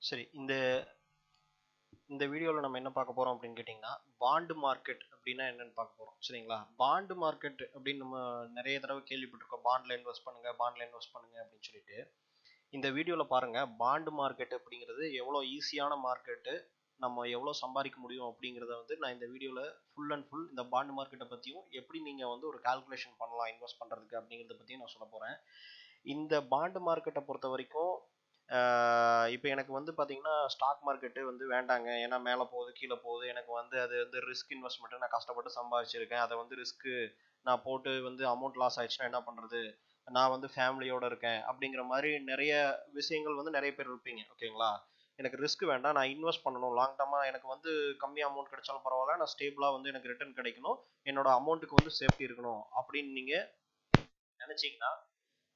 சரி, இந்த வீடியோவில் நம்ம என்ன பார்க்க போகிறோம் அப்படின்னு கேட்டிங்கன்னா, பாண்டு மார்க்கெட் அப்படின்னா என்னன்னு பார்க்க போகிறோம். சரிங்களா? பாண்டு மார்க்கெட் அப்படின்னு நம்ம நிறைய தடவை கேள்விப்பட்டிருக்கோம். பாண்டில் இன்வெஸ்ட் பண்ணுங்க, பாண்டில் இன்வெஸ்ட் பண்ணுங்க அப்படின்னு சொல்லிட்டு. இந்த வீடியோவில் பாருங்கள், பாண்டு மார்க்கெட் அப்படிங்கிறது எவ்வளோ ஈஸியான மார்க்கெட்டு, நம்ம எவ்வளோ சம்பாதிக்க முடியும் அப்படிங்கிறத வந்து நான் இந்த வீடியோவில் ஃபுல் அண்ட் ஃபுல் இந்த பாண்டு மார்க்கெட்டை பற்றியும் எப்படி நீங்கள் வந்து ஒரு கால்குலேஷன் பண்ணலாம் இன்வெஸ்ட் பண்ணுறதுக்கு அப்படிங்கிறத பற்றியும் நான் சொல்ல போகிறேன். இந்த பாண்டு மார்க்கெட்டை பொறுத்த வரைக்கும் இப்போ எனக்கு வந்து பார்த்தீங்கன்னா ஸ்டாக் மார்க்கெட்டு வந்து வேண்டாங்க, ஏன்னா மேலே போகுது கீழே போகுது, எனக்கு வந்து அது வந்து ரிஸ்க் இன்வெஸ்ட்மெண்ட்டு, நான் கஷ்டப்பட்டு சம்பாதிச்சிருக்கேன், அதை வந்து ரிஸ்க்கு நான் போட்டு வந்து அமௌண்ட் லாஸ் ஆயிடுச்சுன்னா என்ன பண்ணுறது, நான் வந்து ஃபேமிலியோடு இருக்கேன் அப்படிங்கிற மாதிரி நிறைய விஷயங்கள் வந்து நிறைய பேர் இருப்பீங்க. ஓகேங்களா? எனக்கு ரிஸ்க் வேண்டாம், நான் இன்வெஸ்ட் பண்ணணும் லாங் டர்மாக, எனக்கு வந்து கம்மி அமௌண்ட் கிடைச்சாலும் பரவாயில்ல, நான் ஸ்டேபிளாக வந்து எனக்கு ரிட்டர்ன் கிடைக்கணும், என்னோட அமௌண்ட்டுக்கு வந்து சேஃப்டி இருக்கணும் அப்படின்னு நீங்கள் நினச்சிங்கன்னா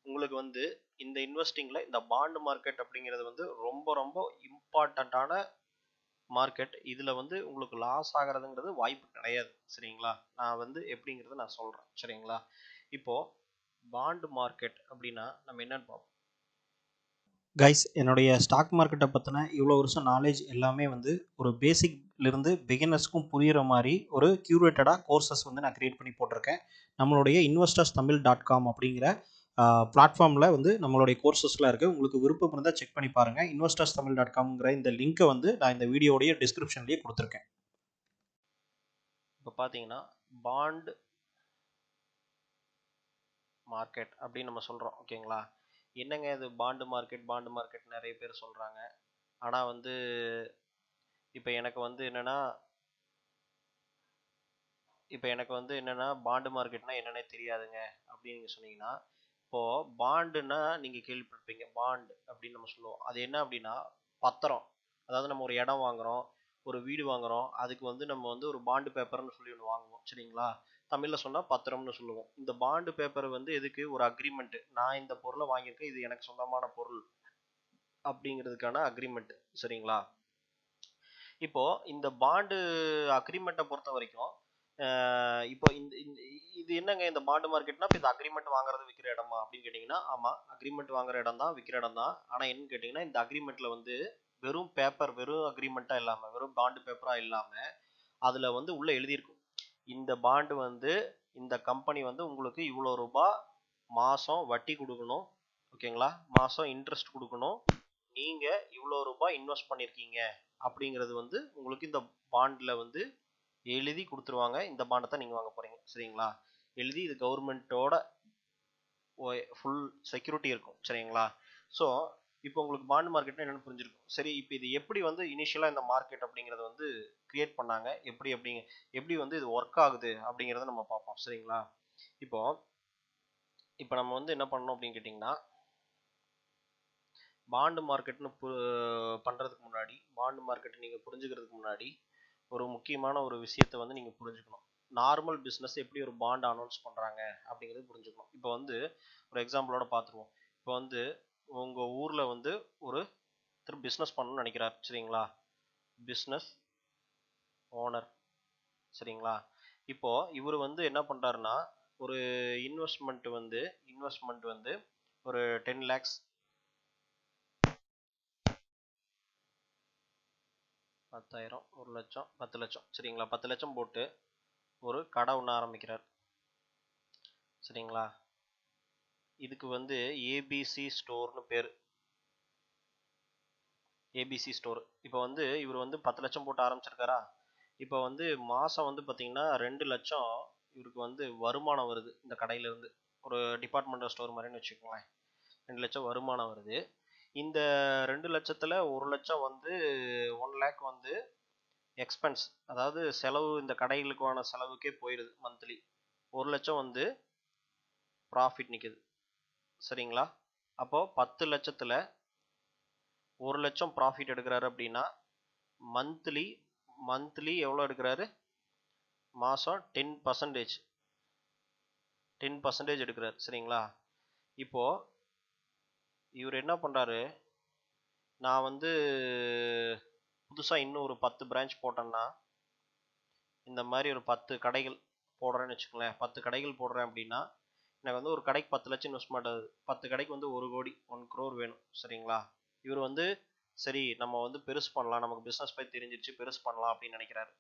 உங்களுக்கு வந்து இந்த இன்வெஸ்டிங்கில் இந்த பாண்டு மார்க்கெட் அப்படிங்கிறது வந்து ரொம்ப ரொம்ப இம்பார்ட்டண்ட்டான மார்க்கெட். இதில் வந்து உங்களுக்கு லாஸ் ஆகிறதுங்கிறது வாய்ப்பு கிடையாது. சரிங்களா? நான் வந்து எப்படிங்கிறத நான் சொல்கிறேன். சரிங்களா? இப்போது பாண்டு மார்க்கெட் அப்படின்னா நம்ம என்னன்னு பார்ப்போம். கைஸ், என்னுடைய ஸ்டாக் மார்க்கெட்டை பற்றின இவ்வளோ வருஷம் நாலேஜ் எல்லாமே வந்து ஒரு பேசிக்லேருந்து பிகினர்ஸ்க்கும் புரிகிற மாதிரி ஒரு க்யூரேட்டடாக கோர்சஸ் வந்து நான் க்ரியேட் பண்ணி போட்டிருக்கேன். நம்மளுடைய investors.tamil.com அப்படிங்கிற பிளாட்ஃபார்மில் வந்து நம்மளுடைய கோர்சஸ்லாம் இருக்குது. உங்களுக்கு விருப்பம் இருந்தால் செக் பண்ணி பாருங்கள். investors.tamil.comங்கிற இந்த லிங்க்கை வந்து நான் இந்த வீடியோடைய டிஸ்கிரிப்ஷன்லேயே கொடுத்துருக்கேன். இப்போ பார்த்தீங்கன்னா பாண்ட் மார்க்கெட் அப்படின்னு நம்ம சொல்கிறோம். ஓகேங்களா? என்னங்க இது பாண்டு மார்க்கெட் நிறைய பேர் சொல்கிறாங்க. ஆனால் வந்து இப்போ எனக்கு வந்து என்னென்னா பாண்டு மார்க்கெட்னா என்னன்னே தெரியாதுங்க அப்படின்னு நீங்கள் சொன்னீங்கன்னா, இப்போது பாண்டுன்னா நீங்கள் கேள்விப்பட்டிருப்பீங்க. பாண்டு அப்படின்னு நம்ம சொல்லுவோம். அது என்ன அப்படின்னா பத்திரம். அதாவது நம்ம ஒரு இடம் வாங்குகிறோம், ஒரு வீடு வாங்குகிறோம், அதுக்கு வந்து நம்ம வந்து ஒரு பாண்டு பேப்பர்னு சொல்லி ஒன்று வாங்குவோம். சரிங்களா? தமிழில் சொன்னால் பத்திரம்னு சொல்லுவோம். இந்த பாண்டு பேப்பர் வந்து எதுக்கு? ஒரு அக்ரிமெண்ட்டு. நான் இந்த பொருளை வாங்கியிருக்கேன், இது எனக்கு சொந்தமான பொருள் அப்படிங்கிறதுக்கான அக்ரிமெண்ட். சரிங்களா? இப்போ இந்த பாண்டு அக்ரிமெண்ட்டை பொறுத்த வரைக்கும் இப்போ இது என்னங்க இந்த பாண்டு மார்க்கெட்னா, இப்போ இந்த அக்ரிமெண்ட் வாங்குறது விற்கிற இடமா அப்படின்னு கேட்டிங்கன்னா, ஆமாம், அக்ரிமெண்ட் வாங்குற இடம் தான், விற்கிற இடம் தான். ஆனால் என்னன்னு கேட்டிங்கன்னா, இந்த அக்ரிமெண்ட்டில் வந்து வெறும் பேப்பர், வெறும் அக்ரிமெண்ட்டாக இல்லாமல், வெறும் பாண்டு பேப்பராக இல்லாமல் அதில் வந்து உள்ளே எழுதியிருக்கும், இந்த பாண்டு வந்து இந்த கம்பெனி வந்து உங்களுக்கு இவ்வளோ ரூபாய் மாதம் வட்டி கொடுக்கணும். ஓகேங்களா? மாதம் இன்ட்ரெஸ்ட் கொடுக்கணும், நீங்கள் இவ்வளோ ரூபாய் இன்வெஸ்ட் பண்ணியிருக்கீங்க அப்படிங்கிறது வந்து உங்களுக்கு இந்த பாண்டில் வந்து எழுதி கொடுத்துருவாங்க. இந்த பாண்டை தான் நீங்கள் வாங்க போகிறீங்க. சரிங்களா? எழுதி இது கவர்மெண்ட்டோட ஃபுல் செக்யூரிட்டி இருக்கும். சரிங்களா? ஸோ இப்போ உங்களுக்கு பாண்டு மார்க்கெட்னா என்னென்னு புரிஞ்சிருக்கும். சரி, இப்போ இது எப்படி வந்து இனிஷியலாக இந்த மார்க்கெட் அப்படிங்கிறத வந்து கிரியேட் பண்ணாங்க, எப்படி வந்து இது ஒர்க் ஆகுது அப்படிங்கிறத நம்ம பார்ப்போம். சரிங்களா? இப்போ நம்ம வந்து என்ன பண்ணணும் அப்படின்னு கேட்டிங்கன்னா, பாண்டு மார்க்கெட்னு பண்ணுறதுக்கு முன்னாடி, பாண்டு மார்க்கெட்டை நீங்கள் புரிஞ்சுக்கிறதுக்கு முன்னாடி ஒரு முக்கியமான ஒரு விஷயத்தை வந்து நீங்கள் புரிஞ்சுக்கணும். நார்மல் பிஸ்னஸ் எப்படி ஒரு பாண்ட் அனௌன்ஸ் பண்ணுறாங்க அப்படிங்கிறது புரிஞ்சுக்கணும். இப்போ வந்து ஒரு எக்ஸாம்பிளோட பார்த்துருவோம். இப்போ வந்து உங்கள் ஊரில் வந்து ஒருத்தர் பிஸ்னஸ் பண்ணணும்னு நினைக்கிறார். சரிங்களா? Business owner. சரிங்களா? இப்போது இவர் வந்து என்ன பண்ணுறாருன்னா, ஒரு இன்வெஸ்ட்மெண்ட் வந்து ஒரு 10 lakhs, 10,000, 1 லட்சம், 10 லட்சம். சரிங்களா? 10 லட்சம் போட்டு ஒரு கடை ஒன்று ஆரம்பிக்கிறார். சரிங்களா? இதுக்கு வந்து ஏபிசி ஸ்டோர்னு பேர். ABC store. இப்போ வந்து இவர் வந்து 10 லட்சம் போட்டு ஆரம்பிச்சிருக்காரா? இப்போ வந்து மாதம் வந்து பார்த்தீங்கன்னா 2 லட்சம் இவருக்கு வந்து வருமானம் வருது இந்த கடையிலேருந்து. ஒரு டிபார்ட்மெண்டல் ஸ்டோர் மாதிரின்னு வச்சுக்கோங்களேன். 2 லட்சம் வருமானம் வருது. இந்த 2 லட்சத்தில் 1 லட்சம் வந்து 1 லேக் வந்து எக்ஸ்பென்ஸ், அதாவது செலவு, இந்த கடைகளுக்கான செலவுக்கே போயிடுது மந்த்லி. 1 லட்சம் வந்து ப்ராஃபிட் நிற்குது. சரிங்களா? அப்போது 10 லட்சத்தில் 1 லட்சம் ப்ராஃபிட் எடுக்கிறாரு அப்படின்னா மந்த்லி எவ்வளோ எடுக்கிறாரு? மாதம் 10% எடுக்கிறார். சரிங்களா? இப்போது இவர் என்ன பண்ணுறாரு, நான் வந்து புதுசாக இன்னும் ஒரு 10 பிரான்ச் போட்டேன்னா, இந்த மாதிரி ஒரு 10 கடைகள் போடுறேன்னு வச்சுக்கோங்களேன். 10 கடைகள் போடுறேன் அப்படின்னா எனக்கு வந்து ஒரு கடைக்கு 10 லட்சம் இன்வெஸ்ட்மெண்ட் ஆகுது. 10 கடைக்கு வந்து 1 கோடி, 1 crore வேணும். சரிங்களா? இவர் வந்து சரி நம்ம வந்து பெருசு பண்ணலாம், நமக்கு பிஸ்னஸ் பற்றி தெரிஞ்சிருச்சு, பெருசு பண்ணலாம் அப்படின்னு நினைக்கிறாரு.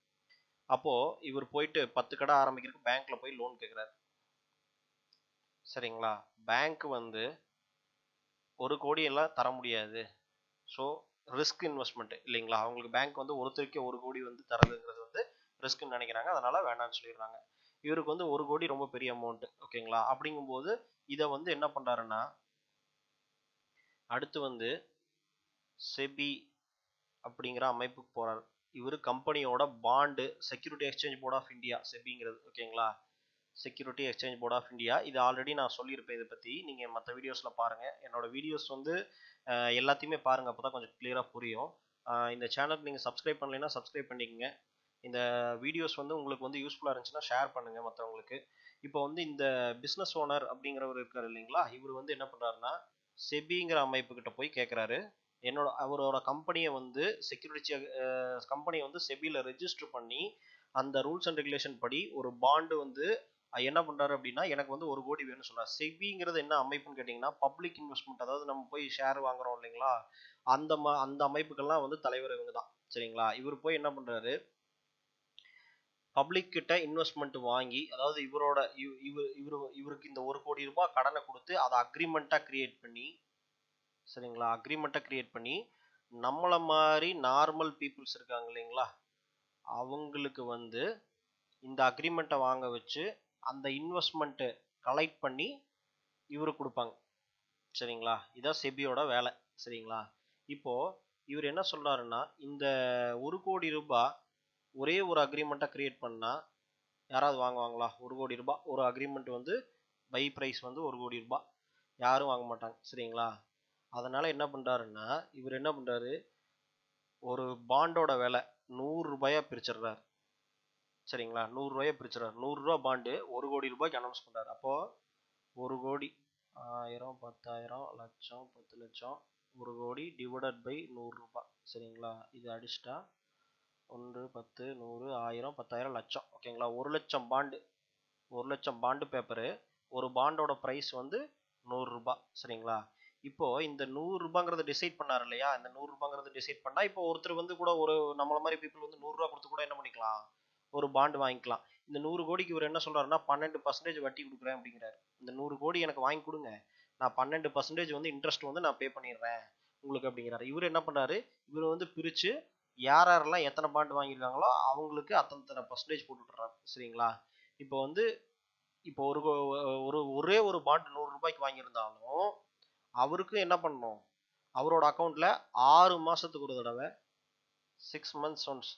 அப்போ இவர் போயிட்டு 10 கடை ஆரம்பிக்கிறதுக்கு பேங்க்ல போய் லோன் கேட்குறாரு. சரிங்களா? பேங்க் வந்து 1 கோடி எல்லாம் தர முடியாது. ஸோ ரிஸ்க் இன்வெஸ்ட்மெண்ட் இல்லைங்களா? அவங்களுக்கு பேங்க் வந்து ஒருத்தருக்கே 1 கோடி வந்து தரதுங்கிறது வந்து ரிஸ்க்னு நினைக்கிறாங்க. அதனால வேணாம்னு சொல்லிடுறாங்க. இவருக்கு வந்து 1 கோடி ரொம்ப பெரிய அமௌண்ட். ஓகேங்களா? அப்படிங்கும்போது இதை வந்து என்ன பண்றாருன்னா, அடுத்து வந்து செபி அப்படிங்கிற அமைப்புக்கு போறாரு. இவர் கம்பெனியோட bond, security exchange board of India, செபிங்கிறது. ஓகேங்களா? Security exchange board of India. இது ஆல்ரெடி நான் சொல்லியிருப்பேன் இதை பற்றி. நீங்கள் மற்ற வீடியோஸில் பாருங்கள். என்னோட வீடியோஸ் வந்து எல்லாத்தையுமே பாருங்கள், அப்போ தான் கொஞ்சம் கிளியராக புரியும். இந்த சேனலுக்கு நீங்கள் சப்ஸ்கிரைப் பண்ணலைன்னா சப்ஸ்கிரைப் பண்ணிக்கங்க. இந்த வீடியோஸ் வந்து உங்களுக்கு வந்து யூஸ்ஃபுல்லாக இருந்துச்சுன்னா ஷேர் பண்ணுங்கள் மற்றவங்களுக்கு. இப்போ வந்து இந்த பிஸ்னஸ் ஓனர் அப்படிங்கிறவர் இருக்கார் இல்லைங்களா, இவர் வந்து என்ன பண்ணுறாருன்னா, செபிங்கிற அமைப்புக்கிட்ட போய் கேட்குறாரு. அவரோட கம்பெனியை வந்து செக்யூரிட்டி கம்பெனியை வந்து செபியில் ரெஜிஸ்டர் பண்ணி அந்த ரூல்ஸ் அண்ட் ரெகுலேஷன் படி ஒரு பாண்டு வந்து என்ன பண்றாரு அப்படின்னா, எனக்கு வந்து 1 கோடி வேணும்னு சொல்றாரு. செபிங்கிறது என்ன அமைப்புன்னு கேட்டீங்கன்னா, பப்ளிக் இன்வெஸ்ட்மெண்ட். அதாவது நம்ம போய் ஷேர் வாங்குறோம் இல்லைங்களா, அந்த அமைப்புக்கெல்லாம் வந்து தலைவர் இவங்க தான். சரிங்களா? இவர் போய் என்ன பண்றாரு, பப்ளிக் கிட்ட இன்வெஸ்ட்மெண்ட் வாங்கி, அதாவது இவருக்கு இந்த 1 கோடி ரூபாய் கடனை கொடுத்து அதை அக்ரிமெண்ட்டா கிரியேட் பண்ணி, சரிங்களா, அக்ரிமெண்ட்டை கிரியேட் பண்ணி நம்மள மாதிரி நார்மல் பீப்புள்ஸ் இருக்காங்க இல்லைங்களா, அவங்களுக்கு வந்து இந்த அக்ரிமெண்ட்டை வாங்க வச்சு அந்த இன்வெஸ்ட்மெண்ட்டு கலெக்ட் பண்ணி இவரு கொடுப்பாங்க. சரிங்களா? இதான் செபியோட வேலை. சரிங்களா? இப்போ இவர் என்ன சொல்றாருன்னா, இந்த 1 கோடி ரூபாய் ஒரே ஒரு அக்ரிமெண்ட்டை கிரியேட் பண்ணா யாராவது வாங்குவாங்களா? 1 கோடி ரூபாய் ஒரு அக்ரிமெண்ட் வந்து பை பிரைஸ் வந்து 1 கோடி ரூபாய், யாரும் வாங்க மாட்டாங்க. சரிங்களா? அதனால என்ன பண்றாருன்னா, இவர் என்ன பண்றாரு, ஒரு பாண்டோட விலை 100 ரூபாயா பிரிச்சிடுறாரு. சரிங்களா? 100 ரூபாயா பிரிச்சிடுறாரு. 100 ரூபாய் பாண்டு 1 கோடி ரூபாய்க்கு அனௌன்ஸ் பண்றாரு. அப்போ 1 கோடி 1000, 10,000, லட்சம், 10 லட்சம், 1 கோடி டிவைடட் பை 100 ரூபாய். சரிங்களா? இது அடிச்சிட்டா 1, 10, 100, 1000, 10,000, லட்சம். ஓகேங்களா? 1 லட்சம் பாண்டு, 1 லட்சம் பாண்டு பேப்பரு. ஒரு பாண்டோட ப்ரைஸ் வந்து 100 ரூபாய். சரிங்களா? இப்போ இந்த 100 ரூபாங்கிறத டிசைட் பண்ணாரு இல்லையா, இந்த 100 ரூபாங்கிறத டிசைட் பண்ணா இப்போ ஒருத்தர் வந்து கூட ஒரு நம்மள மாதிரி பீப்புள் வந்து 100 ரூபா கொடுத்து கூட என்ன பண்ணிக்கலாம், ஒரு பாண்டு வாங்கிக்கலாம். இந்த 100 கோடிக்கு இவர் என்ன சொல்றாருன்னா, 12% வட்டி கொடுக்குறேன் அப்படிங்கிறாரு. இந்த 100 கோடி எனக்கு வாங்கி கொடுங்க, நான் 12% வந்து இன்ட்ரெஸ்ட் வந்து நான் பே பண்ணிடுறேன் உங்களுக்கு அப்படிங்கிறாரு. இவர் என்ன பண்றாரு, இவர் வந்து பிரிச்சு யார் யாரெல்லாம் எத்தனை பாண்டு வாங்கியிருக்காங்களோ அவங்களுக்கு அத்தனை பர்சன்டேஜ் போட்டு விட்டுறாரு. சரிங்களா? இப்போ வந்து இப்போ ஒரே ஒரு பாண்டு 100 ரூபாய்க்கு வாங்கியிருந்தாலும் அவருக்கு என்ன பண்ணணும், அவரோட அக்கௌண்ட்ல 6 மாசத்துக்கு ஒரு தடவை 6 months ஒன்ஸ்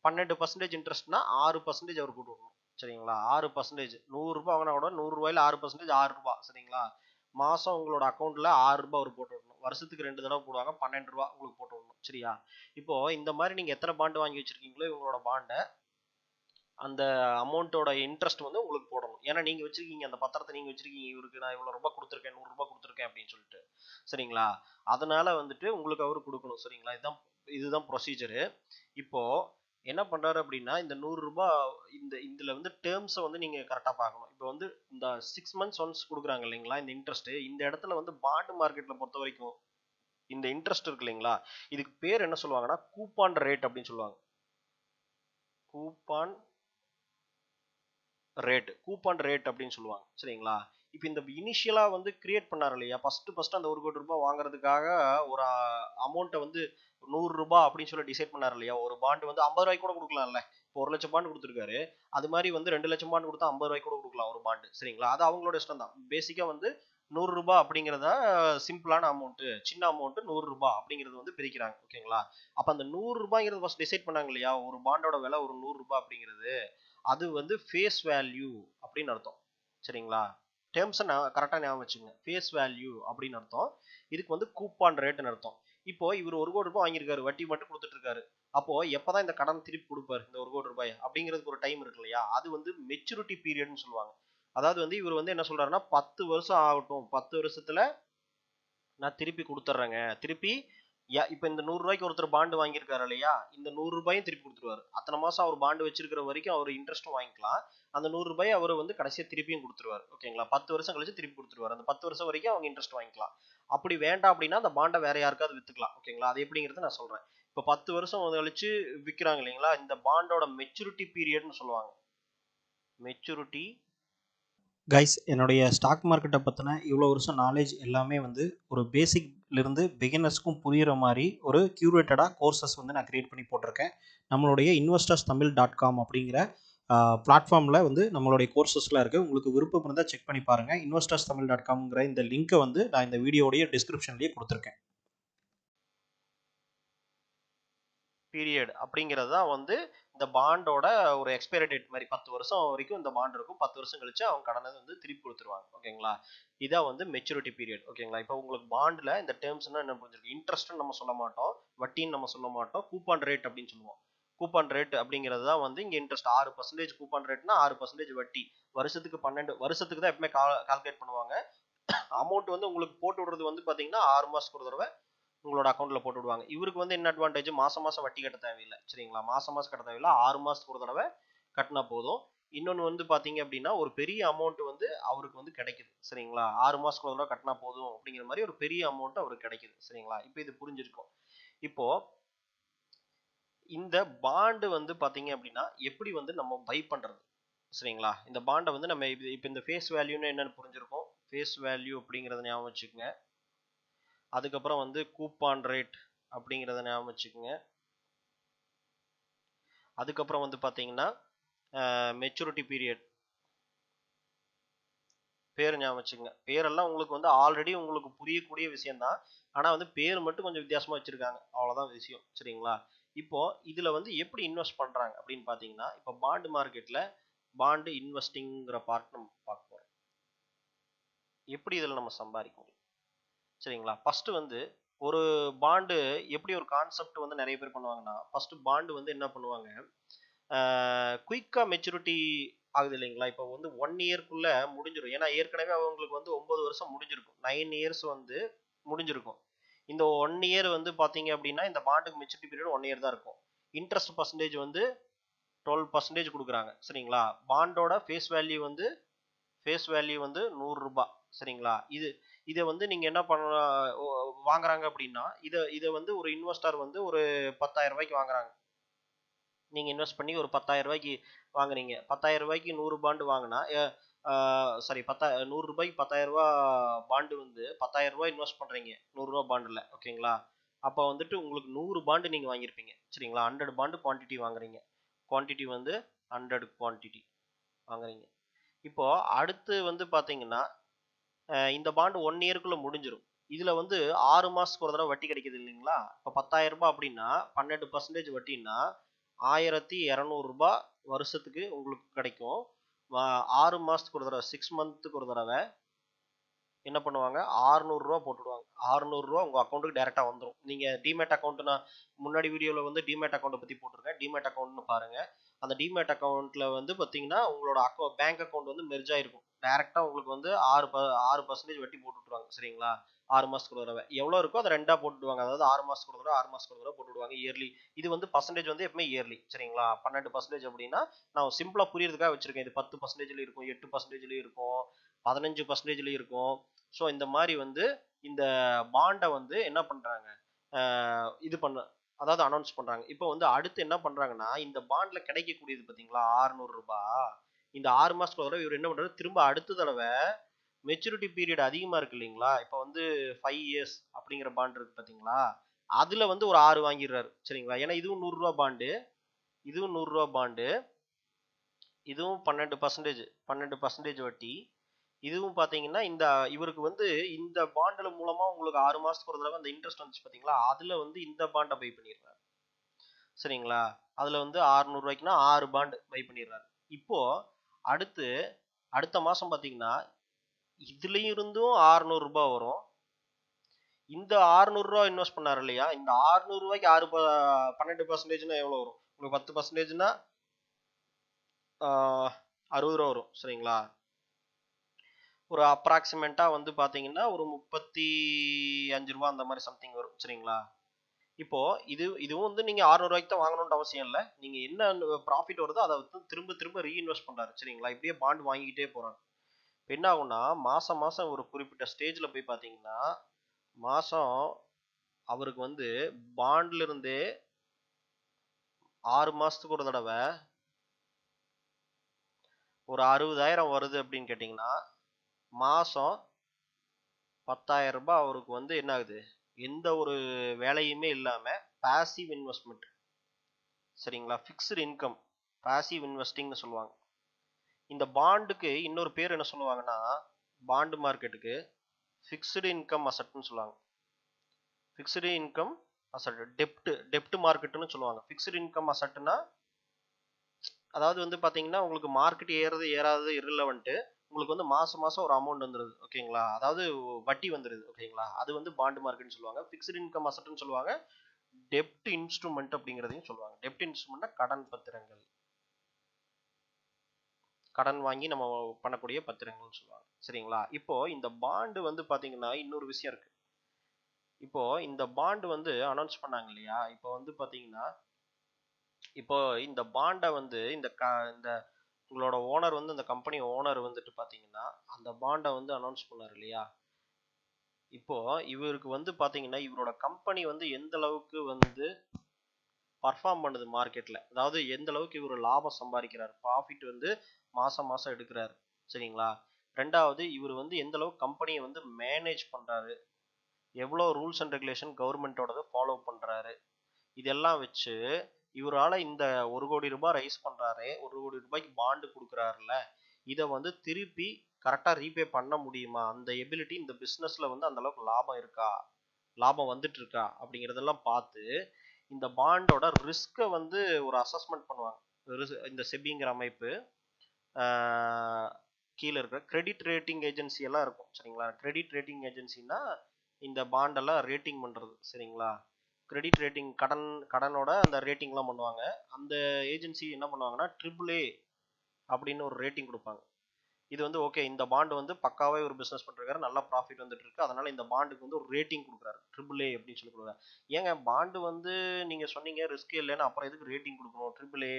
12% இன்ட்ரெஸ்ட்னா 6% அவர் போட்டு விடணும். சரிங்களா? 6%, 100 ரூபாய் வாங்கினா கூட 100 ரூபாயில 6% 6 ரூபாய். சரிங்களா? மாசம் உங்களோட அக்கௌண்ட்ல 6 ரூபாய் அவர் போட்டு விடணும். வருஷத்துக்கு 2 தடவை போடுவாங்க, 12 ரூபாய் உங்களுக்கு போட்டு விடணும். சரியா? இப்போ இந்த மாதிரி நீங்க எத்தனை பாண்டு வாங்கி வச்சிருக்கீங்களோ இவங்களோட பாண்டை, அந்த அமௌண்ட்டோட இன்ட்ரெஸ்ட் வந்து உங்களுக்கு போடணும். ஏன்னா நீங்க வச்சிருக்கீங்க, அந்த பத்திரத்தை நீங்க வச்சிருக்கீங்க, இவருக்கு நான் இவ்வளவு ரூபாய் கொடுத்துருக்கேன், 100 ரூபாய் கொடுத்துருக்கேன் அப்படின்னு சொல்லிட்டு. சரிங்களா? அதனால வந்துட்டு உங்களுக்கு அவரு கொடுக்கணும். சரிங்களா? இதுதான் ப்ரொசீஜரு. இப்போ என்ன பண்றாரு அப்படின்னா, இந்த 100 ரூபாய் இதுல வந்து டேர்ம்ஸை வந்து நீங்க கரெக்டா பார்க்கணும். இப்போ வந்து இந்த 6 months ஒன்ஸ் கொடுக்குறாங்க இல்லைங்களா இந்த இன்ட்ரெஸ்ட், இந்த இடத்துல வந்து பாண்டு மார்க்கெட்ல பொறுத்த வரைக்கும் இந்த இன்ட்ரெஸ்ட் இருக்கு இல்லைங்களா, இதுக்கு பேர் என்ன சொல்லுவாங்கன்னா கூப்பான் ரேட் அப்படின்னு சொல்லுவாங்க. கூப்பான் ரேட் அப்படின்னு சொல்லுவாங்க. சரிங்களா? இப்போ இந்த இனிஷியலா வந்து கிரியேட் பண்ணாரு இல்லையா, ஃபர்ஸ்ட் அந்த 1 கோடி ரூபாய் வாங்குறதுக்காக ஒரு அமௌண்ட்டை வந்து 100 ரூபாய் அப்படின்னு சொல்லி டிசைட் பண்ணாரு இல்லையா, ஒரு பாண்டு வந்து 50 ரூபாய்க்கு கூட கொடுக்கலாம்ல. இப்போ 1 லட்சம் பாண்டு கொடுத்துருக்காரு, அது மாதிரி வந்து 2 லட்சம் பாண்டு கொடுத்தா 50 ரூபாய்க்கு கூட கொடுக்கலாம் ஒரு பாண்டு. சரிங்களா? அது அவங்களோட இஷ்டம் தான். பேசிக்கா வந்து 100 ரூபாய் அப்படிங்கிறத சிம்பிளான அமௌண்ட், சின்ன அமௌண்ட் 100 ரூபாய் அப்படிங்கிறது வந்து பிரிக்கிறாங்க. ஓகேங்களா? அப்ப அந்த 100 ரூபாய்ங்கிறது ஃபர்ஸ்ட் டிசைட் பண்ணாங்க இல்லையா, ஒரு பாண்டோட விலை ஒரு 100 ரூபாய் அப்படிங்கிறது, அது வந்து ஃபேஸ் வேல்யூ அப்படின்னு அர்த்தம். சரிங்களா? டேர்ம்ஸை கரெக்டாக ஞாபகம் வச்சுங்க. ஃபேஸ் வேல்யூ அப்படின்னு அர்த்தம். இதுக்கு வந்து கூப்பான் ரேட்னு அர்த்தம். இப்போ இவர் 1 கோடி ரூபாய் வாங்கியிருக்காரு, வட்டி மட்டும் கொடுத்துட்டு இருக்காரு. அப்போ எப்பதான் இந்த கடன் திருப்பி கொடுப்பாரு இந்த 1 கோடி ரூபாய் அப்படிங்கிறதுக்கு ஒரு டைம் இருக்கு இல்லையா, அது வந்து மெச்சூரிட்டி பீரியட்னு சொல்லுவாங்க. அதாவது வந்து இவர் வந்து என்ன சொல்றாருன்னா, 10 வருஷம் ஆகட்டும், 10 வருஷத்துல நான் திருப்பி கொடுத்துட்றேங்க. திருப்பி இப்போ இந்த 100 ரூபாய்க்கு ஒருத்தர் பாண்டு வாங்கியிருக்காரு இல்லையா, இந்த 100 ரூபாயும் திருப்பி கொடுத்துருவாரு. அத்தனை மாசம் அவர் பாண்டு வச்சிருக்கிற வரைக்கும் அவர் இன்ட்ரெஸ்ட்டும் வாங்கிக்கலாம். அந்த 100 ரூபாய் அவர் வந்து கடைசியா திருப்பியும் கொடுத்துருவாரு. ஓகேங்களா? 10 வருஷம் கழிச்சு திருப்பி கொடுத்துருவாரு. அந்த 10 வருஷம் வரைக்கும் அவங்க இன்ட்ரெஸ்ட் வாங்கிக்கலாம். அப்படி வேண்டாம் அப்படின்னா அந்த பாண்டை வேற யாருக்காவது வித்துக்கலாம். ஓகேங்களா? அது எப்படிங்கிறது நான் சொல்றேன். இப்போ 10 வருஷம் கழிச்சு விற்கிறாங்க இல்லைங்களா, இந்த பாண்டோட மெச்சூரிட்டி பீரியட்னு சொல்லுவாங்க. மெச்சூரிட்டி கைஸ், என்னுடைய ஸ்டாக் மார்க்கெட்டை பற்றின இவ்வளோ வருஷம் நாலேஜ் எல்லாமே வந்து ஒரு பேசிக்லேருந்து பிகினர்ஸ்க்கும் புரிகிற மாதிரி ஒரு க்யூரேட்டடாக கோர்சஸ் வந்து நான் க்ரியேட் பண்ணி போட்டிருக்கேன். நம்மளுடைய investorsthamil.com அப்படிங்கிற பிளாட்ஃபார்மில் வந்து நம்மளுடைய கோர்சஸ்லாம் இருக்குது. உங்களுக்கு விருப்பம் இருந்தால் செக் பண்ணி பாருங்கள். investorsthamil.comங்கிற இந்த லிங்க்கை வந்து நான் இந்த வீடியோடைய டிஸ்கிரிப்ஷன்லேயே கொடுத்துருக்கேன். பீரியட் அப்படிங்கிறது தான் வந்து இந்த பாண்டோட ஒரு எக்ஸ்பைரி டேட் மாதிரி. 10 வருஷம் வரைக்கும் இந்த பாண்ட் இருக்கும். 10 வருஷம் கழிச்சு அவங்க கடனை வந்து திருப்பி கொடுத்துருவாங்க. ஓகேங்களா? இதான் வந்து மெச்சூரிட்டி பீரியட். ஓகேங்களா? இப்போ உங்களுக்கு பாண்டில் இந்த டேர்ம்ஸ்னா என்ன புரிஞ்சிருக்கு? இன்ட்ரெஸ்ட்னு நம்ம சொல்ல மாட்டோம், வட்டின்னு நம்ம சொல்ல மாட்டோம், கூப்பான் ரேட் அப்படின்னு சொல்லுவோம். கூப்பான் ரேட் அப்படிங்கிறது தான் வந்து இங்கே இன்ட்ரெஸ்ட். 6% கூப்பான் ரேட்னா 6% வட்டி. வருஷத்துக்கு 12 வருஷத்துக்கு தான் எப்பவுமே கால்குலேட் பண்ணுவாங்க. அமௌண்ட் வந்து உங்களுக்கு போட்டு விடுறது வந்து பார்த்தீங்கன்னா 6 மாதத்துக்கு ஒரு தடவை உங்களோட அக்கௌண்ட்ல போட்டு விடுவாங்க. இவருக்கு வந்து என்ன அட்வான்டேஜ், மாசம் மாசம் வட்டி கட்ட தேவையில்லை. சரிங்களா? மாசம் மாசம் கட்ட தேவையில்லை, 6 மாசத்துக்கு ஒரு தடவை கட்டினா போதும். இன்னொன்று வந்து பார்த்தீங்க அப்படின்னா ஒரு பெரிய அமௌண்ட் வந்து அவருக்கு வந்து கிடைக்குது. சரிங்களா? 6 மாசத்துக்கு ஒரு தடவை கட்டினா போதும் அப்படிங்கிற மாதிரி ஒரு பெரிய அமௌண்ட் அவருக்கு கிடைக்குது. சரிங்களா? இப்போ இது புரிஞ்சிருக்கும். இப்போ இந்த பாண்டு வந்து பார்த்தீங்க அப்படின்னா எப்படி வந்து நம்ம பை பண்றது? சரிங்களா? இந்த பாண்டை வந்து நம்ம இப்போ இந்த ஃபேஸ் வேல்யூன்னு என்னன்னு புரிஞ்சிருக்கும். ஃபேஸ் வேல்யூ அப்படிங்கிறத ஞாபகம் வச்சுக்கோங்க. அதுக்கப்புறம் வந்து கூப்பான் ரேட் அப்படிங்கிறத ஞாபகம் வச்சுக்கோங்க. அதுக்கப்புறம் வந்து பார்த்தீங்கன்னா மெச்சூரிட்டி பீரியட் பேர் ஞாபகம் வச்சுக்கோங்க. பேரெல்லாம் உங்களுக்கு வந்து ஆல்ரெடி உங்களுக்கு புரியக்கூடிய விஷயம்தான். ஆனால் வந்து பேர் மட்டும் கொஞ்சம் வித்தியாசமாக வச்சுருக்காங்க, அவ்வளோதான் விஷயம். சரிங்களா? இப்போ இதில் வந்து எப்படி இன்வெஸ்ட் பண்ணுறாங்க அப்படின்னு பார்த்தீங்கன்னா, இப்போ பாண்டு மார்க்கெட்டில் பாண்டு இன்வெஸ்டிங்கிற பார்ட் நம்ம பார்க்க போகிறோம். எப்படி இதில் நம்ம சம்பாதிக்க முடியும்? சரிங்களா? ஃபஸ்ட்டு வந்து ஒரு பாண்டு எப்படி ஒரு கான்செப்ட் வந்து நிறைய பேர் பண்ணுவாங்கன்னா, ஃபஸ்ட்டு பாண்டு வந்து என்ன பண்ணுவாங்க, குயிக்காக மெச்சூரிட்டி ஆகுது இல்லைங்களா? இப்போ வந்து 1 இயர்க்குள்ள முடிஞ்சிடும். ஏன்னா ஏற்கனவே அவங்களுக்கு வந்து 9 வருஷம் முடிஞ்சிருக்கும், 9 இயர்ஸ் வந்து முடிஞ்சிருக்கும். இந்த 1 இயர் வந்து பார்த்தீங்க அப்படின்னா இந்த பாண்டுக்கு மெச்சூரிட்டி பீரியட் 1 இயர் தான் இருக்கும். இன்ட்ரெஸ்ட் பர்சன்டேஜ் வந்து 12% கொடுக்குறாங்க. சரிங்களா? பாண்டோட ஃபேஸ் வேல்யூ வந்து 100 ரூபாய். சரிங்களா? இதை வந்து நீங்க என்ன பண்ண வாங்குறாங்க அப்படின்னா, இதை வந்து ஒரு இன்வெஸ்டர் வந்து ஒரு 10,000 ரூபாய்க்கு வாங்குறாங்க. நீங்க இன்வெஸ்ட் பண்ணி ஒரு 10,000 ரூபாய்க்கு வாங்குறீங்க. 10,000 ரூபாய்க்கு 100 பாண்டு வாங்கினா சாரி 100 ரூபாய்க்கு 10,000 ரூபாய் பாண்டு வந்து 10,000 ரூபாய் இன்வெஸ்ட் பண்றீங்க 100 ரூபாய் பாண்டுல. ஓகேங்களா? அப்போ வந்துட்டு உங்களுக்கு 100 பாண்டு நீங்க வாங்கியிருப்பீங்க. சரிங்களா? 100 பாண்டு குவான்டிட்டி வாங்குறீங்க. குவான்டிட்டி வந்து 100 குவான்டிட்டி வாங்குறீங்க. இப்போ அடுத்து வந்து பாத்தீங்கன்னா இந்த பாண்டு 1 இயர்க்குள்ள முடிஞ்சிடும். இதுல வந்து 6 மாசத்துக்கு ஒரு தடவை வட்டி கிடைக்குது இல்லைங்களா? இப்போ 10,000 ரூபாய் அப்படின்னா 12% வட்டின்னா 1,200 ரூபாய் வருஷத்துக்கு உங்களுக்கு கிடைக்கும். 6 மாசத்துக்கு ஒரு தடவை 6 மந்த்துக்கு ஒரு தடவை என்ன பண்ணுவாங்க, 600 ரூபாய் போட்டுடுவாங்க. 600 ரூபாய் உங்க அக்கௌண்ட்டுக்கு டைரக்டா வந்துடும். நீங்க டிமேட் அக்கௌண்ட் நான் முன்னாடி வீடியோல வந்து டிமேட் அக்கௌண்ட் பத்தி போட்டிருக்கேன். டிமேட் அக்கௌண்ட்னு பாருங்க. அந்த டிமேட் அக்கௌண்ட்ல வந்து பாத்தீங்கன்னா உங்களோட பேங்க் அக்கௌண்ட் வந்து மெர்ஜ் ஆயிருக்கும். டைரக்டா உங்களுக்கு வந்து 6% வட்டி போட்டு விட்டுருவாங்க. சரிங்களா? 6 மாசத்துக்கு ஒரு தடவை எவ்வளவு இருக்கோ அதை 2ஆ போட்டுடுவாங்க. அதாவது 6 மாசத்துக்கு ஒரு தடவை 6 மாசத்துக்கு ஒரு தடவை போட்டுடுவாங்க இயர்லி. இது வந்து பர்சன்டேஜ் வந்து எப்பவுமே இயர்லி. சரிங்களா? 12% அப்படின்னா நான் சிம்பிளா புரியறதுக்காக வச்சிருக்கேன். இது 10%லயும் இருக்கும், 8%லயும் இருக்கும், 15%லயும் இருக்கும். ஸோ இந்த மாதிரி வந்து இந்த பாண்டை வந்து என்ன பண்றாங்க, இது பண்ண அதாவது அனௌன்ஸ் பண்றாங்க. இப்போ வந்து அடுத்து என்ன பண்றாங்கன்னா, இந்த பாண்ட்ல கிடைக்கக்கூடியது பாத்தீங்களா 600 ரூபாய், இந்த 6 மாசத்துக்கு ஒரு தடவை இவர் என்ன பண்றாரு, திரும்ப அடுத்த தடவை மெச்சூரிட்டி பீரியட் அதிகமா இருக்கு இல்லைங்களா? இப்போ வந்து 5 இயர்ஸ் அப்படிங்கிற பாண்ட் இருக்கு பாத்தீங்களா, அதுல வந்து ஒரு 6 வாங்கிடுறாரு. சரிங்களா? ஏன்னா இதுவும் 100 ரூபாய் பாண்டு, இதுவும் 100 ரூபாய் பாண்டு, இதுவும் 12% வட்டி, இதுவும் பாத்தீங்கன்னா இந்த இவருக்கு வந்து இந்த பாண்டுல மூலமா உங்களுக்கு 6 மாசத்துக்கு ஒரு தடவை அந்த இன்ட்ரெஸ்ட் வந்துச்சு பாத்தீங்களா, அதுல வந்து இந்த பாண்டை பை பண்ணிடுறாரு. சரிங்களா? அதுல வந்து 600 ரூபாய்க்குன்னா 6 பாண்டு பை பண்ணிடுறாரு. இப்போ அடுத்து அடுத்த மாசம் பாத்தீங்கன்னா இதுல இருந்தும் 600 ரூபாய் வரும். இந்த 600 ரூபாய் இன்வெஸ்ட் பண்ணாரு இல்லையா, இந்த 600 ரூபாய்க்கு 12%னா எவ்வளவு வரும் உங்களுக்கு? 10%னா 60 ரூபா வரும். சரிங்களா? ஒரு அப்ராக்சிமேட்டா வந்து பாத்தீங்கன்னா ஒரு 35 ரூபா அந்த மாதிரி சம்திங் வரும். சரிங்களா? இப்போ இதுவும் வந்து நீங்க 600 ரூபாய்க்கு தான் வாங்கணும்னு அவசியம் இல்லை. நீங்க என்ன ப்ராஃபிட் வருதோ அதை வந்து திரும்ப திரும்ப ரீஇன்வெஸ்ட் பண்றாரு. சரிங்களா? இப்படியே பாண்ட் வாங்கிக்கிட்டே போறாங்க. என்ன ஆகும்னா மாசம் மாசம் ஒரு குறிப்பிட்ட ஸ்டேஜ்ல போய் பாத்தீங்கன்னா மாசம் அவருக்கு வந்து பாண்ட்ல இருந்தே 6 மாசத்துக்கு ஒரு தடவை ஒரு 60,000 வருது அப்படின்னு கேட்டிங்கன்னா மாசம் 10,000 ரூபாய் அவருக்கு வந்து என்ன ஆகுது, எந்த ஒரு வேலையுமே இல்லாம பாசிவ் இன்வெஸ்ட்மெண்ட். சரிங்களா, ஃபிக்ஸ்டு இன்கம், பாசிவ் இன்வெஸ்டிங்னு சொல்லுவாங்க. இந்த பாண்டுக்கு இன்னொரு பேர் என்ன சொல்லுவாங்கன்னா, பாண்டு மார்க்கெட்டுக்கு ஃபிக்ஸ்டு இன்கம் அசட்னு சொல்லுவாங்க. ஃபிக்ஸ்டு இன்கம் அசட், டெப்ட் மார்க்கெட்னு சொல்லுவாங்க. ஃபிக்ஸ்டு இன்கம் அசட்னா அதாவது வந்து பாத்தீங்கன்னா உங்களுக்கு மார்க்கெட் ஏறது ஏறாதது irrelevant, உங்களுக்கு வந்து மாசம் மாசம் ஒரு அமௌண்ட் வந்துருது. ஓகேங்களா, அதாவது வட்டி வந்துருது. ஓகேங்களா, அது வந்து பாண்ட் மார்க்கெட்னு சொல்லுவாங்க. ஃபிக்ஸ்டு இன்கம் அசட்னு சொல்லுவாங்க. டெப்ட் இன்ஸ்ட்ருமெண்ட் அப்படிங்கிறதையும் சொல்லுவாங்க. டெப்ட் இன்ஸ்ட்ருமெண்ட்னா கடன் பத்திரங்கள், கடன் வாங்கி நம்ம பண்ணக்கூடிய பத்திரங்கள்னு சொல்லுவாங்க. சரிங்களா, இப்போ இந்த பாண்டு வந்து பாத்தீங்கன்னா இன்னொரு விஷயம் இருக்கு. இப்போ இந்த பாண்டு வந்து அனௌன்ஸ் பண்ணாங்க இல்லையா, இப்போ வந்து பாத்தீங்கன்னா இப்போ இந்த பாண்டை வந்து இந்த உங்களோட ஓனர் வந்து இந்த கம்பெனி ஓனர் வந்துட்டு பாத்தீங்கன்னா அந்த பாண்டை வந்து அனௌன்ஸ் பண்ணாரு இல்லையா. இப்போ இவருக்கு வந்து பாத்தீங்கன்னா இவரோட கம்பெனி வந்து எந்த அளவுக்கு வந்து பர்ஃபார்ம் பண்ணுது மார்க்கெட்ல, அதாவது எந்த அளவுக்கு இவர் லாபம் சம்பாதிக்கிறார், ப்ராஃபிட் வந்து மாசம் மாசம் எடுக்கிறாரு. சரிங்களா, ரெண்டாவது இவர் வந்து எந்த அளவுக்கு கம்பெனியை வந்து மேனேஜ் பண்றாரு, எவ்வளவு ரூல்ஸ் அண்ட் ரெகுலேஷன் கவர்மெண்டோட ஃபாலோ பண்றாரு, இதெல்லாம் வச்சு இவரால இந்த 1 கோடி ரூபாய் ரைஸ் பண்றாரு, 1 கோடி ரூபாய்க்கு பாண்டு கொடுக்குறாருல, இதை வந்து திருப்பி கரெக்டா ரீபே பண்ண முடியுமா, அந்த எபிலிட்டி இந்த பிசினஸ்ல வந்து அந்த அளவுக்கு லாபம் இருக்கா, லாபம் வந்துட்டு இருக்கா அப்படிங்கறதெல்லாம் பார்த்து இந்த பாண்டோட ரிஸ்கை வந்து ஒரு அசஸ்மெண்ட் பண்ணுவாங்க. இந்த செபிங்கிற அமைப்பு கீழே இருக்கிற கிரெடிட் ரேட்டிங் ஏஜென்சி எல்லாம் இருக்கும். சரிங்களா, கிரெடிட் ரேட்டிங் ஏஜென்சினா இந்த பாண்டெல்லாம் ரேட்டிங் பண்றது. சரிங்களா, கிரெடிட் ரேட்டிங் கடனோட அந்த ரேட்டிங்லாம் பண்ணுவாங்க. அந்த ஏஜென்சி என்ன பண்ணுவாங்கன்னா AAA அப்படின்னு ஒரு ரேட்டிங் கொடுப்பாங்க. இது வந்து ஓகே, இந்த பாண்டு வந்து பக்காவே ஒரு பிசினஸ் பண்ணிருக்காரு, நல்ல ப்ராஃபிட் வந்துட்டு இருக்கு, அதனால இந்த பாண்டுக்கு வந்து ஒரு ரேட்டிங் கொடுக்குறாரு, AAA அப்படின்னு சொல்லி கொடுக்குறாரு. ஏங்க பாண்டு வந்து நீங்க சொன்னீங்க ரிஸ்க் இல்லைன்னா அப்புறம் எதுக்கு ரேட்டிங் கொடுக்கணும், AAA,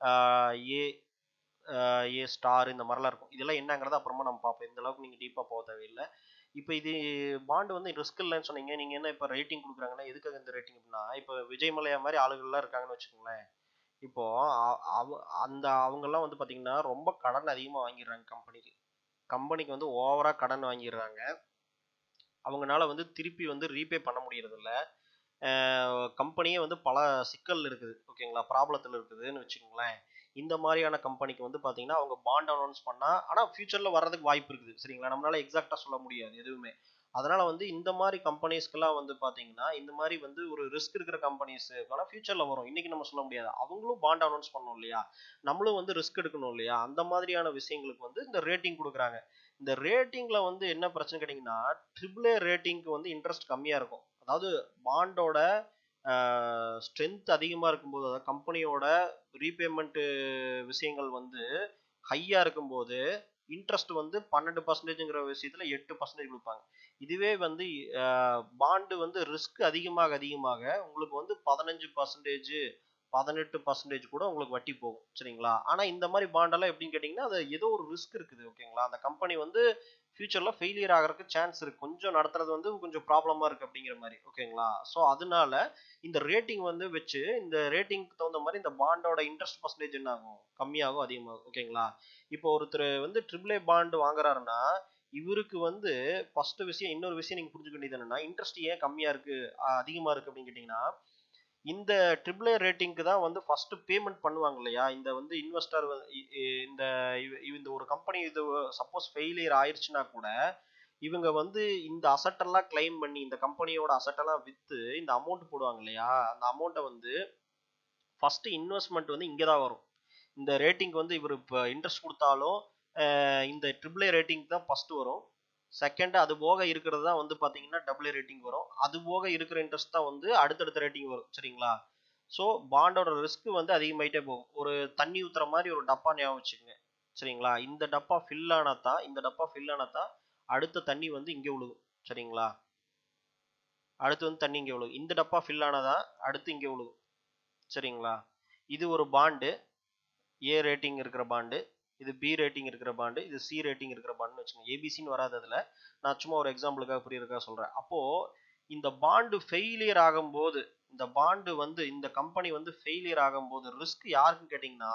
AA, ஏ ஸ்டார் இந்த மாதிரிலாம் இருக்கும். இதெல்லாம் என்னங்கிறத அப்புறமா நம்ம பார்ப்போம், இந்த அளவுக்கு நீங்க டீப்பா போக தேவையில்லை. இப்போ இது பாண்டு வந்து ரிஸ்க் இல்லைன்னு சொன்னீங்க, நீங்க என்ன இப்போ ரேட்டிங் கொடுக்குறாங்கன்னா எதுக்காக இந்த ரேட்டிங் அப்படின்னா, இப்போ விஜய் மல்லையா மாதிரி ஆளுகள்லாம் இருக்காங்கன்னு வச்சுக்கோங்களேன். இப்போ அவங்கெல்லாம் வந்து பாத்தீங்கன்னா ரொம்ப கடன் அதிகமா வாங்கிடுறாங்க கம்பெனிக்கு. கம்பெனிக்கு வந்து ஓவரா கடன் வாங்கிடுறாங்க, அவங்கனால வந்து திருப்பி வந்து ரீபே பண்ண முடியறது இல்ல. கம்பெனியே வந்து பல சிக்கல் இருக்குது. ஓகேங்களா, ப்ராப்ளத்தில் இருக்குதுன்னு வச்சுக்கோங்களேன். இந்த மாதிரியான கம்பெனிக்கு வந்து பாத்தீங்கன்னா அவங்க பாண்ட் அனௌன்ஸ் பண்ணா ஆனா ஃபியூச்சர்ல வர்றதுக்கு வாய்ப்பு இருக்குது. சரிங்களா, நம்மளால எக்ஸாக்டா சொல்ல முடியாது எதுவுமே. அதனால வந்து இந்த மாதிரி கம்பெனிஸ்க்கெல்லாம் வந்து பாத்தீங்கன்னா இந்த மாதிரி வந்து ஒரு ரிஸ்க் இருக்கிற கம்பெனிஸ் ஆனா ஃபியூச்சர்ல வரும், இன்னைக்கு நம்ம சொல்ல முடியாது. அவங்களும் பாண்ட் அனௌன்ஸ் பண்ணணும் இல்லையா, நம்மளும் வந்து ரிஸ்க் எடுக்கணும் இல்லையா, அந்த மாதிரியான விஷயங்களுக்கு வந்து இந்த ரேட்டிங் கொடுக்குறாங்க. இந்த ரேட்டிங்ல வந்து என்ன பிரச்சனை கேட்டீங்கன்னா AAA ரேட்டிங்க்கு வந்து இன்ட்ரெஸ்ட் கம்மியா இருக்கும். அதாவது பாண்டோட ஸ்ட்ரென்த் அதிகமா இருக்கும்போது, அதாவது கம்பெனியோட ரீபேமெண்ட் விஷயங்கள் வந்து ஹையா இருக்கும்போது இன்ட்ரெஸ்ட் வந்து 12%ங்கிற விஷயத்துல 8% கொடுப்பாங்க. இதுவே வந்து பாண்டு வந்து ரிஸ்க் அதிகமாக அதிகமாக உங்களுக்கு வந்து 15%, 18% கூட உங்களுக்கு வட்டி போகும். சரிங்களா, ஆனா இந்த மாதிரி பாண்டெல்லாம் எப்படின்னு கேட்டீங்கன்னா அது ஏதோ ஒரு ரிஸ்க் இருக்குது. ஓகேங்களா, அந்த கம்பெனி வந்து ஃபியூச்சர்ல ஃபெயிலியர் ஆகிறதுக்கு சான்ஸ் இருக்கு, கொஞ்சம் நடத்துறது வந்து கொஞ்சம் ப்ராப்ளமா இருக்கு அப்படிங்கிற மாதிரி. ஓகேங்களா, ஸோ அதனால இந்த ரேட்டிங் வந்து வச்சு இந்த ரேட்டிங்க்கு தகுந்த மாதிரி இந்த பாண்டோட இன்ட்ரெஸ்ட் பர்சன்டேஜ் என்ன ஆகும், கம்மியாகும் அதிகமாகும். ஓகேங்களா, இப்போ ஒருத்தர் வந்து AAA பாண்டு வாங்குறாருன்னா இவருக்கு வந்து ஃபர்ஸ்ட் விஷயம், இன்னொரு விஷயம் நீங்க புரிஞ்சுக்க வேண்டியது என்னன்னா இன்ட்ரெஸ்ட் ஏன் கம்மியா இருக்கு அதிகமா இருக்கு அப்படின்னு கேட்டீங்கன்னா, இந்த AAA ரேட்டிங்க்கு தான் வந்து ஃபர்ஸ்ட் பேமெண்ட் பண்ணுவாங்க இல்லையா. இந்த வந்து இன்வெஸ்டர் இந்த இந்த ஒரு கம்பெனி இது சப்போஸ் ஃபெயிலியர் ஆயிடுச்சுன்னா கூட இவங்க வந்து இந்த அசட் எல்லாம் கிளைம் பண்ணி இந்த கம்பெனியோட அசட் எல்லாம் வித்து இந்த அமௌண்ட் போடுவாங்க இல்லையா, அந்த அமௌண்ட்டை வந்து ஃபர்ஸ்ட் இன்வெஸ்ட்மெண்ட் வந்து இங்கே தான் வரும். இந்த ரேட்டிங் வந்து இவர் இப்போ இன்ட்ரெஸ்ட் கொடுத்தாலும் இந்த AAA ரேட்டிங் தான் ஃபர்ஸ்ட் வரும். செகண்ட் அது போக இருக்கிறது தான் வந்து பாத்தீங்கன்னா AA ரேட்டிங் வரும். அது போக இருக்கிற இன்ட்ரெஸ்ட் தான் வந்து அடுத்தடுத்த ரேட்டிங் வரும். சரிங்களா, ஸோ பாண்டோட ரிஸ்க் வந்து அதிகமாயிட்டே போகும். ஒரு தண்ணி ஊத்துற மாதிரி ஒரு டப்பா ஞாபகம் வச்சுக்கோங்க. சரிங்களா, இந்த டப்பா ஃபில் ஆனாதான் அடுத்த தண்ணி வந்து இங்க விழுகும். சரிங்களா, அடுத்து வந்து தண்ணி இங்க விழுகும், இந்த டப்பா ஃபில் ஆனாதான் அடுத்து இங்க விழுகும். சரிங்களா, இது ஒரு பாண்டு, ஏ ரேட்டிங் இருக்கிற பாண்டு, இது பி ரேட்டிங் இருக்கிற பாண்டு, இது சி ரேட்டிங் இருக்கிற பாண்டுன்னு வச்சுக்கோங்க. ஏபிசின்னு வராது அதில், நான் சும்மா ஒரு எக்ஸாம்பிளுக்காக புரியுறதுக்காக சொல்கிறேன். அப்போது இந்த பாண்டு ஃபெயிலியர் ஆகும்போது, இந்த பாண்டு வந்து இந்த கம்பெனி வந்து ஃபெயிலியர் ஆகும்போது ரிஸ்க் யாருக்குன்னு கேட்டிங்கன்னா,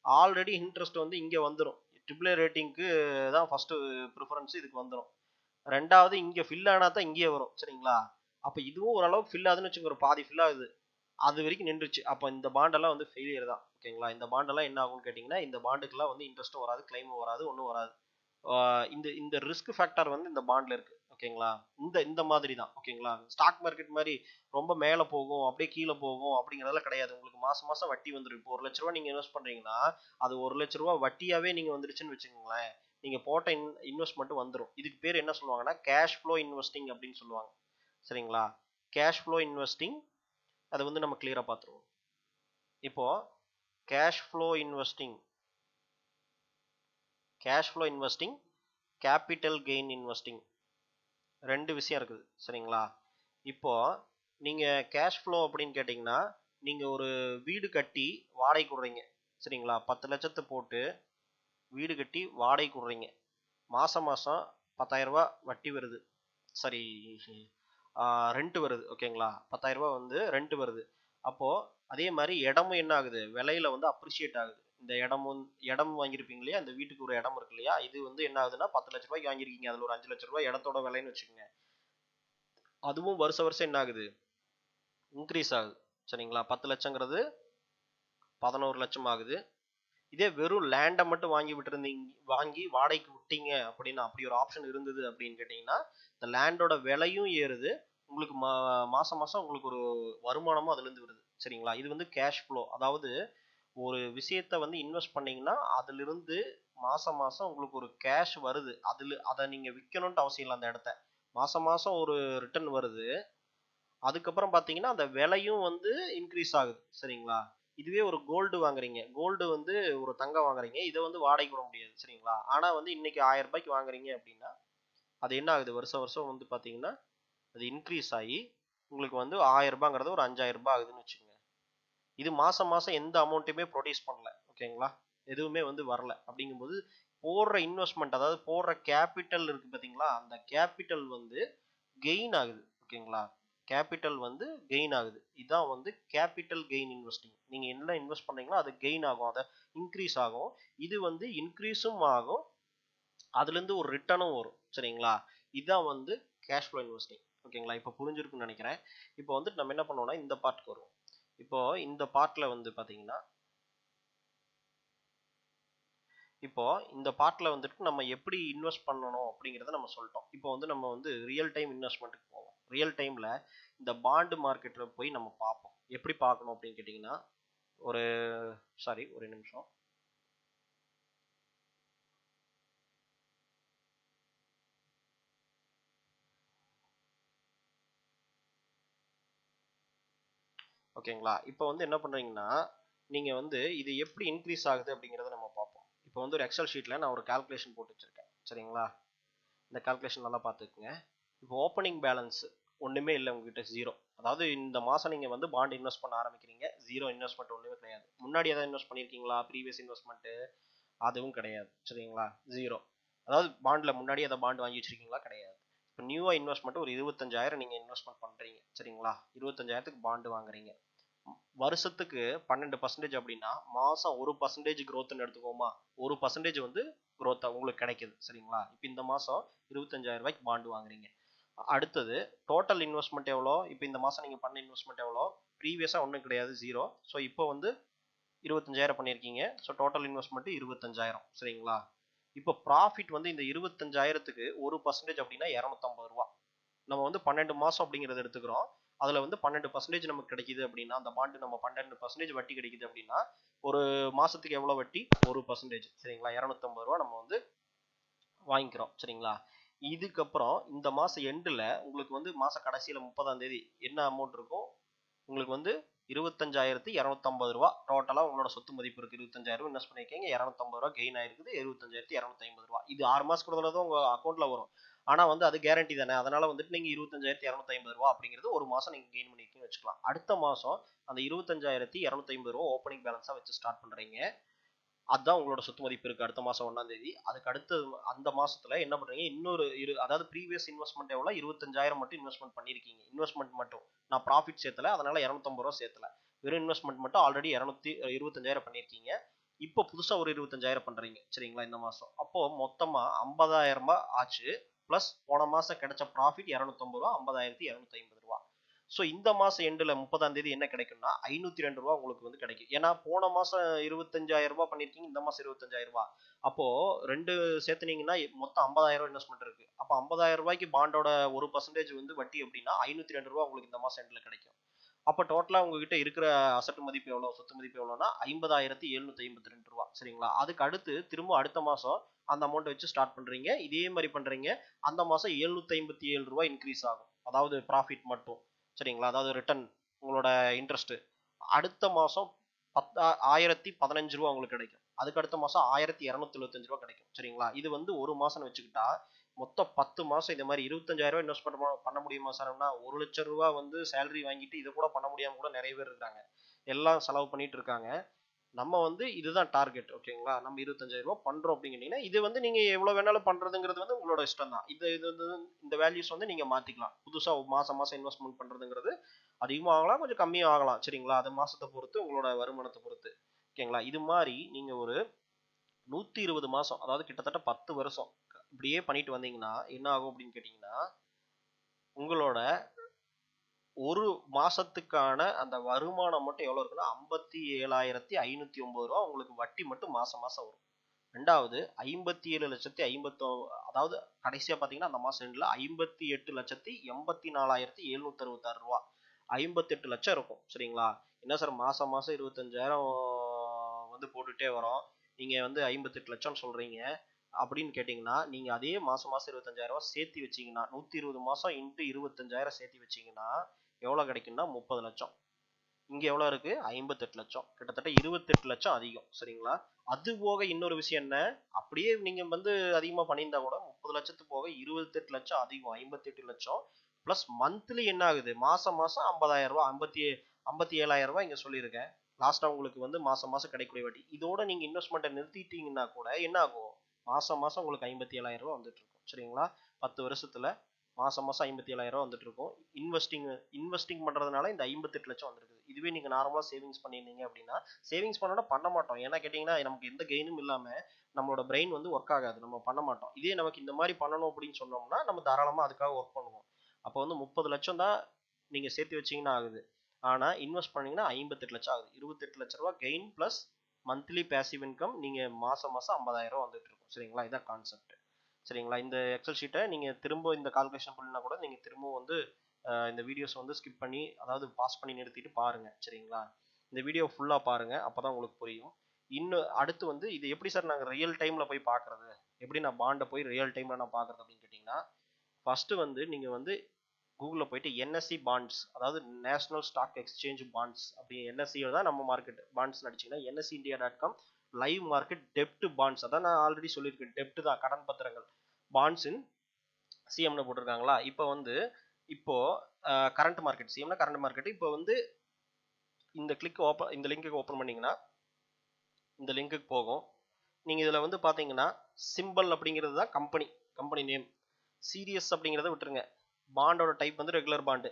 ஆல்ரெடி இன்ட்ரெஸ்ட் வந்து இங்கே வந்துடும். AAA ரேட்டிங்க்கு தான் ஃபஸ்ட்டு ப்ரிஃபரன்ஸ் இதுக்கு வந்துடும். ரெண்டாவது இங்கே ஃபில் ஆனால் தான் இங்கேயே வரும். சரிங்களா? அப்போ இதுவும் ஓரளவுக்கு ஃபில் ஆகுதுன்னு வச்சுக்கோங்க, ஒரு பாதி ஃபில் ஆகுது, அது வரைக்கும் நின்றுச்சு. அப்போ இந்த பாண்டெல்லாம் வந்து ஃபெயிலியர் தான். ஓகேங்களா? இந்த பாண்டெல்லாம் என்ன ஆகும்னு கேட்டிங்கன்னா, இந்த பாண்டுக்கெல்லாம் வந்து இன்ட்ரெஸ்ட்டும் வராது, கிளைமும் வராது, ஒன்றும் வராது. இந்த இந்த ரிஸ்க் ஃபேக்டர் வந்து இந்த பாண்டில் இருக்குது. ஓகேங்களா? இந்த மாதிரி தான். ஓகேங்களா? ஸ்டாக் மார்க்கெட் மாதிரி ரொம்ப மேலே போகும் அப்படியே கீழே போகும் அப்படிங்கிறதெல்லாம் கிடையாது. உங்களுக்கு மாதம் மாதம் வட்டி வந்துடும். இப்போ 1 லட்ச ரூபா நீங்கள் இன்வெஸ்ட் பண்ணுறீங்கன்னா, அது 1 லட்ச ரூபா வட்டியாகவே நீங்கள் வந்துருச்சுன்னு வச்சுக்கோங்களேன், நீங்கள் போட்ட இன்வெஸ்ட்மெண்ட் வந்துடும். இதுக்கு பேர் என்ன சொல்லுவாங்கன்னா கேஷ் ஃப்ளோ இன்வெஸ்டிங் அப்படின்னு சொல்லுவாங்க. சரிங்களா? கேஷ் ஃப்ளோ இன்வெஸ்டிங், அதை வந்து நம்ம கிளியராக பார்த்துருவோம். இப்போ cash flow investing, capital gain investing, ரெண்டு விஷயம் இருக்குது. சரிங்களா? இப்போ நீங்கள் கேஷ் ஃப்ளோ அப்படின்னு கேட்டிங்கன்னா, நீங்கள் ஒரு வீடு கட்டி வாடகைக்கு விடுறீங்க. சரிங்களா? 10 லட்சத்தை போட்டு வீடு கட்டி வாடகைக்கு விடுறீங்க. மாதம் மாதம் 10,000 ரூபா வட்டி வருது, சரி ரெண்ட் வருது. ஓகேங்களா? 10,000 ரூபா வந்து ரெண்ட் வருது. அப்போது அதே மாதிரி இடமும் என்ன ஆகுது, விலையில வந்து அப்ரிஷியேட் ஆகுது. இந்த இடம் வாங்கியிருப்பீங்க இல்லையா, இந்த வீட்டுக்கு ஒரு இடம் இருக்கு இல்லையா, இது வந்து என்ன ஆகுதுன்னா 10 லட்ச ரூபாய்க்கு வாங்கியிருக்கீங்க, அதில் ஒரு 5 லட்ச ரூபாய் இடத்தோட விலைன்னு வச்சுக்கோங்க. அதுவும் வருஷம் என்ன ஆகுது, இன்க்ரீஸ் ஆகுது. சரிங்களா? 10 லட்சங்கிறது 11 லட்சம் ஆகுது. இதே வெறும் லேண்டை மட்டும் வாங்கி வாடகைக்கு விட்டீங்க அப்படின்னா, அப்படி ஒரு ஆப்ஷன் இருந்தது அப்படின்னு கேட்டிங்கன்னா, இந்த லேண்டோட விலையும் ஏறுது, உங்களுக்கு மாதம் மாதம் உங்களுக்கு ஒரு வருமானமும் அதுலேருந்து வருது. சரிங்களா? இது வந்து கேஷ் ஃப்ளோ. அதாவது ஒரு விஷயத்தை வந்து இன்வெஸ்ட் பண்ணீங்கன்னா அதிலிருந்து மாதம் மாதம் உங்களுக்கு ஒரு கேஷ் வருது. அதை நீங்கள் விற்கணுன்ட்டு அவசியம் இல்லை. அந்த இடத்த மாதம் மாதம் ஒரு ரிட்டர்ன் வருது. அதுக்கப்புறம் பார்த்தீங்கன்னா அந்த விலையும் வந்து இன்க்ரீஸ் ஆகுது. சரிங்களா? இதுவே ஒரு கோல்டு வாங்குறீங்க, கோல்டு வந்து ஒரு தங்கம் வாங்குறீங்க, இதை வந்து வாடகைக்கு விட முடியாது. சரிங்களா? ஆனால் வந்து இன்னைக்கு 1000 ரூபாய்க்கு வாங்குறீங்க அப்படின்னா, அது என்ன ஆகுது, வருஷம் வருஷம் வந்து பார்த்தீங்கன்னா அது இன்க்ரீஸ் ஆகி உங்களுக்கு வந்து 1000 ரூபாங்கிறது ஒரு 5000 ரூபாய் ஆகுதுன்னு வச்சுக்கோங்க. இது மாதம் மாதம் எந்த அமௌண்ட்டுமே ப்ரொடியூஸ் பண்ணல. ஓகேங்களா? எதுவுமே வந்து வரல. அப்படிங்கும்போது போடுற இன்வெஸ்ட்மெண்ட், அதாவது போடுற கேபிட்டல் இருக்கு பார்த்தீங்களா, அந்த கேபிட்டல் வந்து கெயின் ஆகுது. ஓகேங்களா? கேபிட்டல் வந்து கெயின் ஆகுது. இதுதான் வந்து கேபிட்டல் கெயின் இன்வெஸ்டிங். நீங்கள் என்ன இன்வெஸ்ட் பண்ணுறீங்களோ அது கெயின் ஆகும், அதை இன்க்ரீஸ் ஆகும். இது வந்து இன்க்ரீஸும் ஆகும், அதுலேருந்து ஒரு ரிட்டர்னும் வரும். சரிங்களா? இதுதான் வந்து கேஷ் ஃப்ளோ இன்வெஸ்டிங். ஓகேங்களா? இப்போ புரிஞ்சிருக்குன்னு நினைக்கிறேன். இப்போ வந்துட்டு நம்ம என்ன பண்ணுவோம்னா இந்த பார்ட்டுக்கு வருவோம். இப்போ இந்த பார்ட்டில் வந்து பார்த்தீங்கன்னா, இப்போ இந்த பார்ட்டில் வந்துட்டு நம்ம எப்படி இன்வெஸ்ட் பண்ணணும் அப்படிங்கிறத நம்ம சொல்லிட்டோம். இப்போ வந்து நம்ம வந்து ரியல் டைம் இன்வெஸ்ட்மெண்ட்டுக்கு போவோம். ரியல் டைமில் இந்த பாண்டு மார்க்கெட்டில் போய் நம்ம பார்ப்போம். எப்படி பார்க்கணும் அப்படின்னு கேட்டிங்கன்னா, ஒரு நிமிஷம். ஓகேங்களா? இப்போ வந்து என்ன பண்ணுறீங்கன்னா, நீங்கள் வந்து இது எப்படி இன்க்ரீஸ் ஆகுது அப்படிங்கிறத நம்ம பார்ப்போம். இப்போ வந்து ஒரு எக்ஸல் ஷீட்டில் நான் ஒரு கால்குலேஷன் போட்டு வச்சுருக்கேன். சரிங்களா? இந்த கால்குலேஷன் நல்லா பார்த்துக்குங்க. இப்போ ஓப்பனிங் பேலன்ஸ் ஒன்றுமே இல்லை உங்ககிட்ட, ஜீரோ. அதாவது இந்த மாதம் நீங்கள் வந்து பாண்ட் இன்வெஸ்ட் பண்ண ஆரம்பிக்கிறீங்க, ஜீரோ இன்வெஸ்ட்மெண்ட் ஒன்றுமே கிடையாது. முன்னாடி எதாவது இன்வெஸ்ட் பண்ணியிருக்கீங்களா, ப்ரீவியஸ் இன்வெஸ்ட்மெண்ட்டு, அதுவும் கிடையாது. சரிங்களா? ஜீரோ. அதாவது பாண்டில் முன்னாடி அதை பாண்ட் வாங்கி வச்சுருக்கீங்களா, கிடையாது. இப்போ நியூவாக இன்வெஸ்ட்மெண்ட் ஒரு 25,000 நீங்கள் இன்வெஸ்ட்மெண்ட் பண்ணுறீங்க. சரிங்களா? 25,000க்கு பாண்டு வாங்குறீங்க. வருஷத்துக்கு 12% அப்படின்னா மாதம் 1% க்ரோத்துன்னு எடுத்துக்கோமா, 1% வந்து க்ரோத் உங்களுக்கு கிடைக்குது. சரிங்களா? இப்போ இந்த மாதம் 25,000 ரூபாய்க்கு பாண்டு வாங்குறீங்க. அடுத்தது டோட்டல் இன்வெஸ்ட்மெண்ட் எவ்வளோ, இப்போ இந்த மாதம் நீங்கள் பண்ண இன்வெஸ்ட்மெண்ட் எவ்வளோ, ப்ரீவியஸாக ஒன்றும் கிடையாது, ஜீரோ. ஸோ இப்போ வந்து 25,000 பண்ணியிருக்கீங்க. So total investment 25,000. சரிங்களா? இப்போ ப்ராஃபிட் வந்து இந்த 25,000க்கு 1% அப்படின்னா 250 ரூபா. நம்ம வந்து 12 மாதம் அப்படிங்கிறத எடுத்துக்கிறோம். அதில் வந்து 12% நமக்கு கிடைக்குது அப்படின்னா, அந்த பாண்டு நம்ம 12% வட்டி கிடைக்குது அப்படின்னா, ஒரு மாதத்துக்கு எவ்வளோ வட்டி, 1%. சரிங்களா? 250 ரூபா நம்ம வந்து வாங்கிக்கிறோம். சரிங்களா? இதுக்கப்புறம் இந்த மாதம் எண்டில் உங்களுக்கு வந்து மாத கடைசியில் 30ஆம் தேதி என்ன அமௌண்ட் இருக்கும், உங்களுக்கு வந்து 25,250 ரூபா டோட்டலாக உங்களோட சொத்து மதிப்பு இருக்குது. 25,000 இன்வெஸ்ட் பண்ணியிருக்கீங்க, 250 ரூபா கெயின் ஆயிருக்குது, 75,250 ரூபா. இது 6 மாதத்துக்குள்ள தான் உங்கள் அக்கௌண்ட்டில் வரும். ஆனால் வந்து அது கேரண்டி தானே, அதனால் வந்துட்டு நீங்கள் 25,250 ரூபா அப்படிங்கிறது ஒரு மாதம் நீங்கள் கெயின் பண்ணியிருக்கீங்கன்னு வச்சுக்கலாம். அடுத்த மாதம் அந்த 25,250 ரூபா ஓப்பனிங் பேலன்ஸாக வச்சு ஸ்டார்ட் பண்ணுறீங்க. அதுதான் உங்களோட சொத்து மதிப்பு இருக்கு அடுத்த மாசம் 1ஆம் தேதி. அதுக்கு அடுத்து அந்த மாசத்துல என்ன பண்றீங்க, இன்னொரு அதாவது ப்ரீவியஸ் இன்வெஸ்ட்மெண்ட் எவ்வளவு 25,000 மட்டும் இன்வெஸ்ட்மெண்ட் பண்ணிருக்கீங்க. இன்வெஸ்ட்மெண்ட் மட்டும், நான் ப்ராஃபிட் சேர்த்தல, அதனால 250 ரூபா சேர்த்தல, வெறும் இன்வெஸ்ட்மெண்ட் மட்டும் ஆல்ரெடி 25,000 பண்ணிருக்கீங்க. இப்போ புதுசா ஒரு 25,000 பண்றீங்க சரிங்களா இந்த மாசம். அப்போ மொத்தமா 50,000 ரூபாய் ஆச்சு. பிளஸ் போன மாசம் கிடைச்ச ப்ராஃபிட் 250 ரூபா, 50,250 ரூபா. ஸோ இந்த மாசம் எண்டில் 30ஆம் தேதி என்ன கிடைக்கும்னா 502 ரூபா உங்களுக்கு வந்து கிடைக்கும். ஏன்னா போன மாசம் 25,000 ரூபாய் பண்ணிருக்கீங்க, இந்த மாசம் 25,000 ரூபாய். அப்போ ரெண்டு சேர்த்துனீங்கன்னா மொத்தம் 50,000 இன்வெஸ்ட்மெண்ட் இருக்கு. அப்போ 50,000 ரூபாய்க்கு பாண்டோட 1% வந்து வட்டி அப்படின்னா 502 ரூபா உங்களுக்கு இந்த மாசம் எண்டில் கிடைக்கும். அப்போ டோட்டலா உங்ககிட்ட இருக்கிற அசட் மதிப்பு எவ்வளவு, சொத்து மதிப்பு எவ்வளவுனா 50,752 ரூபா சரிங்களா. அதுக்கு அடுத்து திரும்ப அடுத்த மாசம் அந்த அமௌண்ட் வச்சு ஸ்டார்ட் பண்றீங்க, இதே மாதிரி பண்றீங்க. அந்த மாசம் 757 ரூபாய் இன்க்ரீஸ் ஆகும், அதாவது ப்ராஃபிட் மட்டும் சரிங்களா, அதாவது ரிட்டர்ன் உங்களோட இன்ட்ரெஸ்ட். அடுத்த மாசம் 1015 ரூபா உங்களுக்கு கிடைக்கும். அதுக்கு அடுத்த மாசம் 1275 ரூபா கிடைக்கும் சரிங்களா. இது வந்து ஒரு மாசம் வச்சுக்கிட்டா மொத்தம் 10 மாசம் இந்த மாதிரி 25,000 ரூபாய் இன்வெஸ்ட் பண்ண முடியுமா சார்னா, 1,00,000 ரூபாய் வந்து சேலரி வாங்கிட்டு இதை கூட பண்ண முடியாம கூட நிறைய பேர் இருக்காங்க. எல்லாம் செலவு பண்ணிட்டு இருக்காங்க. நம்ம வந்து இதுதான் டார்கெட் ஓகேங்களா. நம்ம 25,000 ரூபாய் பண்றோம் அப்படிங்கன்னா இது வந்து நீங்க எவ்வளவு வேணாலும் பண்றதுங்கிறது வந்து உங்களோட இஷ்டம் தான். இது வந்து இந்த வேல்யூஸ் வந்து நீங்க மாத்திக்கலாம். புதுசா மாசம் மாசம் இன்வெஸ்ட்மெண்ட் பண்றதுங்கிறது அதிகமாக ஆகலாம், கொஞ்சம் கம்மியாக ஆகலாம் சரிங்களா. அது மாசத்தை பொறுத்து, உங்களோட வருமானத்தை பொறுத்து ஓகேங்களா. இது மாதிரி நீங்க ஒரு 120 மாசம், அதாவது கிட்டத்தட்ட 10 வருஷம் இப்படியே பண்ணிட்டு வந்தீங்கன்னா என்ன ஆகும் அப்படின்னு கேட்டீங்கன்னா, உங்களோட ஒரு மாசத்துக்கான அந்த வருமானம் மட்டும் எவ்வளவு இருக்குன்னா 57,509 ரூபா உங்களுக்கு வட்டி மட்டும் மாசம் மாசம் வரும். ரெண்டாவது 57,50,000, அதாவது கடைசியா பாத்தீங்கன்னா அந்த மாசம் எண்ட்ல 58,84,766 ரூபா, 58 லட்சம் இருக்கும் சரிங்களா. என்ன சார் மாசம் மாசம் 25,000 வந்து போட்டுட்டே வரோம், நீங்க வந்து 58 லட்சம் சொல்றீங்க அப்படின்னு கேட்டீங்கன்னா, நீங்க அதே மாசம் மாசம் 25,000 ரூபாய் சேர்த்து வச்சீங்கன்னா 120 மாசம் இன்ட்டு 25,000 சேர்த்து வச்சீங்கன்னா எவ்வளவு கிடைக்கும்னா 30 லட்சம். இங்க எவ்வளவு இருக்கு 58 லட்சம், கிட்டத்தட்ட 28 லட்சம் அதிகம் சரிங்களா. அது போக இன்னொரு விஷயம் என்ன, அப்படியே நீங்க வந்து அதிகமா பண்ணியிருந்தா கூட 30 லட்சத்துக்கு போக 28 லட்சம் அதிகம், 58 லட்சம். பிளஸ் மந்த்லி என்ன ஆகுது, மாசம் மாசம் 50,000 ரூபாய், 57,000 ரூபாய் இங்க சொல்லியிருக்கேன். லாஸ்டா உங்களுக்கு வந்து மாசம் மாசம் கிடைக்கக்கூடிய வட்டி. இதோட நீங்க இன்வெஸ்ட்மெண்ட்டை நிறுத்திட்டீங்கன்னா கூட என்ன ஆகும், மாசம் மாசம் உங்களுக்கு 57,000 ரூபாய் வந்துட்டு இருக்கும் சரிங்களா. 10 வருஷத்துல மாசம் மாசம் 57,000 ரூபாய் வந்துட்டு இருக்கும். இன்வெஸ்டிங் பண்றதுனால இந்த 58 லட்சம் வந்திருக்கு. இதுவே நீங்க நார்மலா சேவிங்ஸ் பண்ணியிருந்தீங்க அப்படின்னா, சேவிங்ஸ் பண்ணோம்னா பண்ண மாட்டோம். ஏன்னா கேட்டீங்கன்னா நமக்கு எந்த கெயினும் இல்லாம நம்மளோட பிரெயின் வந்து ஒர்க் ஆகாது, நம்ம பண்ண மாட்டோம். இதே நமக்கு இந்த மாதிரி பண்ணணும் அப்படின்னு சொன்னோம்னா நம்ம தாராளமா அதுக்காக ஒர்க் பண்ணுவோம். அப்போ வந்து 30 லட்சம் தான் நீங்க சேர்த்து வச்சீங்கன்னா ஆகுது. ஆனா இன்வெஸ்ட் பண்ணீங்கன்னா 58 லட்சம் ஆகுது. 28 லட்சம் ரூபாய் gain plus monthly passive income, நீங்க மாசம் மாசம் 50,000 ரூபாய் வந்துட்டு இருக்கும் சரிங்களா. இதான் கான்செப்ட் சரிங்களா. இந்த எக்ஸல் ஷீட்டை நீங்க திரும்ப இந்த கால்குலேஷன் பண்ணா கூட நீங்க திரும்பவும் வந்து இந்த வீடியோஸ் வந்து ஸ்கிப் பண்ணி, அதாவது பாஸ் பண்ணி நிறுத்திட்டு பாருங்க சரிங்களா. இந்த வீடியோ ஃபுல்லா பாருங்க, அப்பதான் உங்களுக்கு புரியும். இன்னும் அடுத்து வந்து இது எப்படி சார் நாங்க ரியல் டைம்ல போய் பாக்குறது, எப்படி நான் பாண்டை போய் ரியல் டைம்ல நான் பாக்குறது அப்படின்னு கேட்டீங்கன்னா, ஃபர்ஸ்ட் வந்து நீங்க வந்து கூகுள்ல போயிட்டு என்எஸ்சி பாண்ட்ஸ், அதாவது நேஷனல் ஸ்டாக் எக்ஸ்சேஞ்ச் பாண்ட்ஸ், அப்படி என்எஸ்சி தான் நம்ம மார்க்கெட் பாண்ட்ஸ் அடிச்சீங்கன்னா nsindia.com லைவ் மார்க்கெட் டெப்ட் பாண்ட்ஸ், அதான் நான் ஆல்ரெடி சொல்லியிருக்கேன், டெப்ட் தான் கடன் பத்திரங்கள், பாண்ட்ஸ் இன் சிஎம்னு போட்டிருக்காங்களா. இப்போ வந்து இப்போ கரண்ட் மார்க்கெட், சிஎம்னா கரண்ட் மார்க்கெட். இப்போ வந்து இந்த லிங்க்கு ஓப்பன் பண்ணீங்கன்னா இந்த லிங்க்குக்கு போகும். நீங்க இதுல வந்து பாத்தீங்கன்னா சிம்பிள் அப்படிங்கிறது தான் கம்பெனி நேம். சீரியஸ் அப்படிங்கிறத விட்டுருங்க. பாண்டோட டைப் வந்து ரெகுலர் பாண்டு.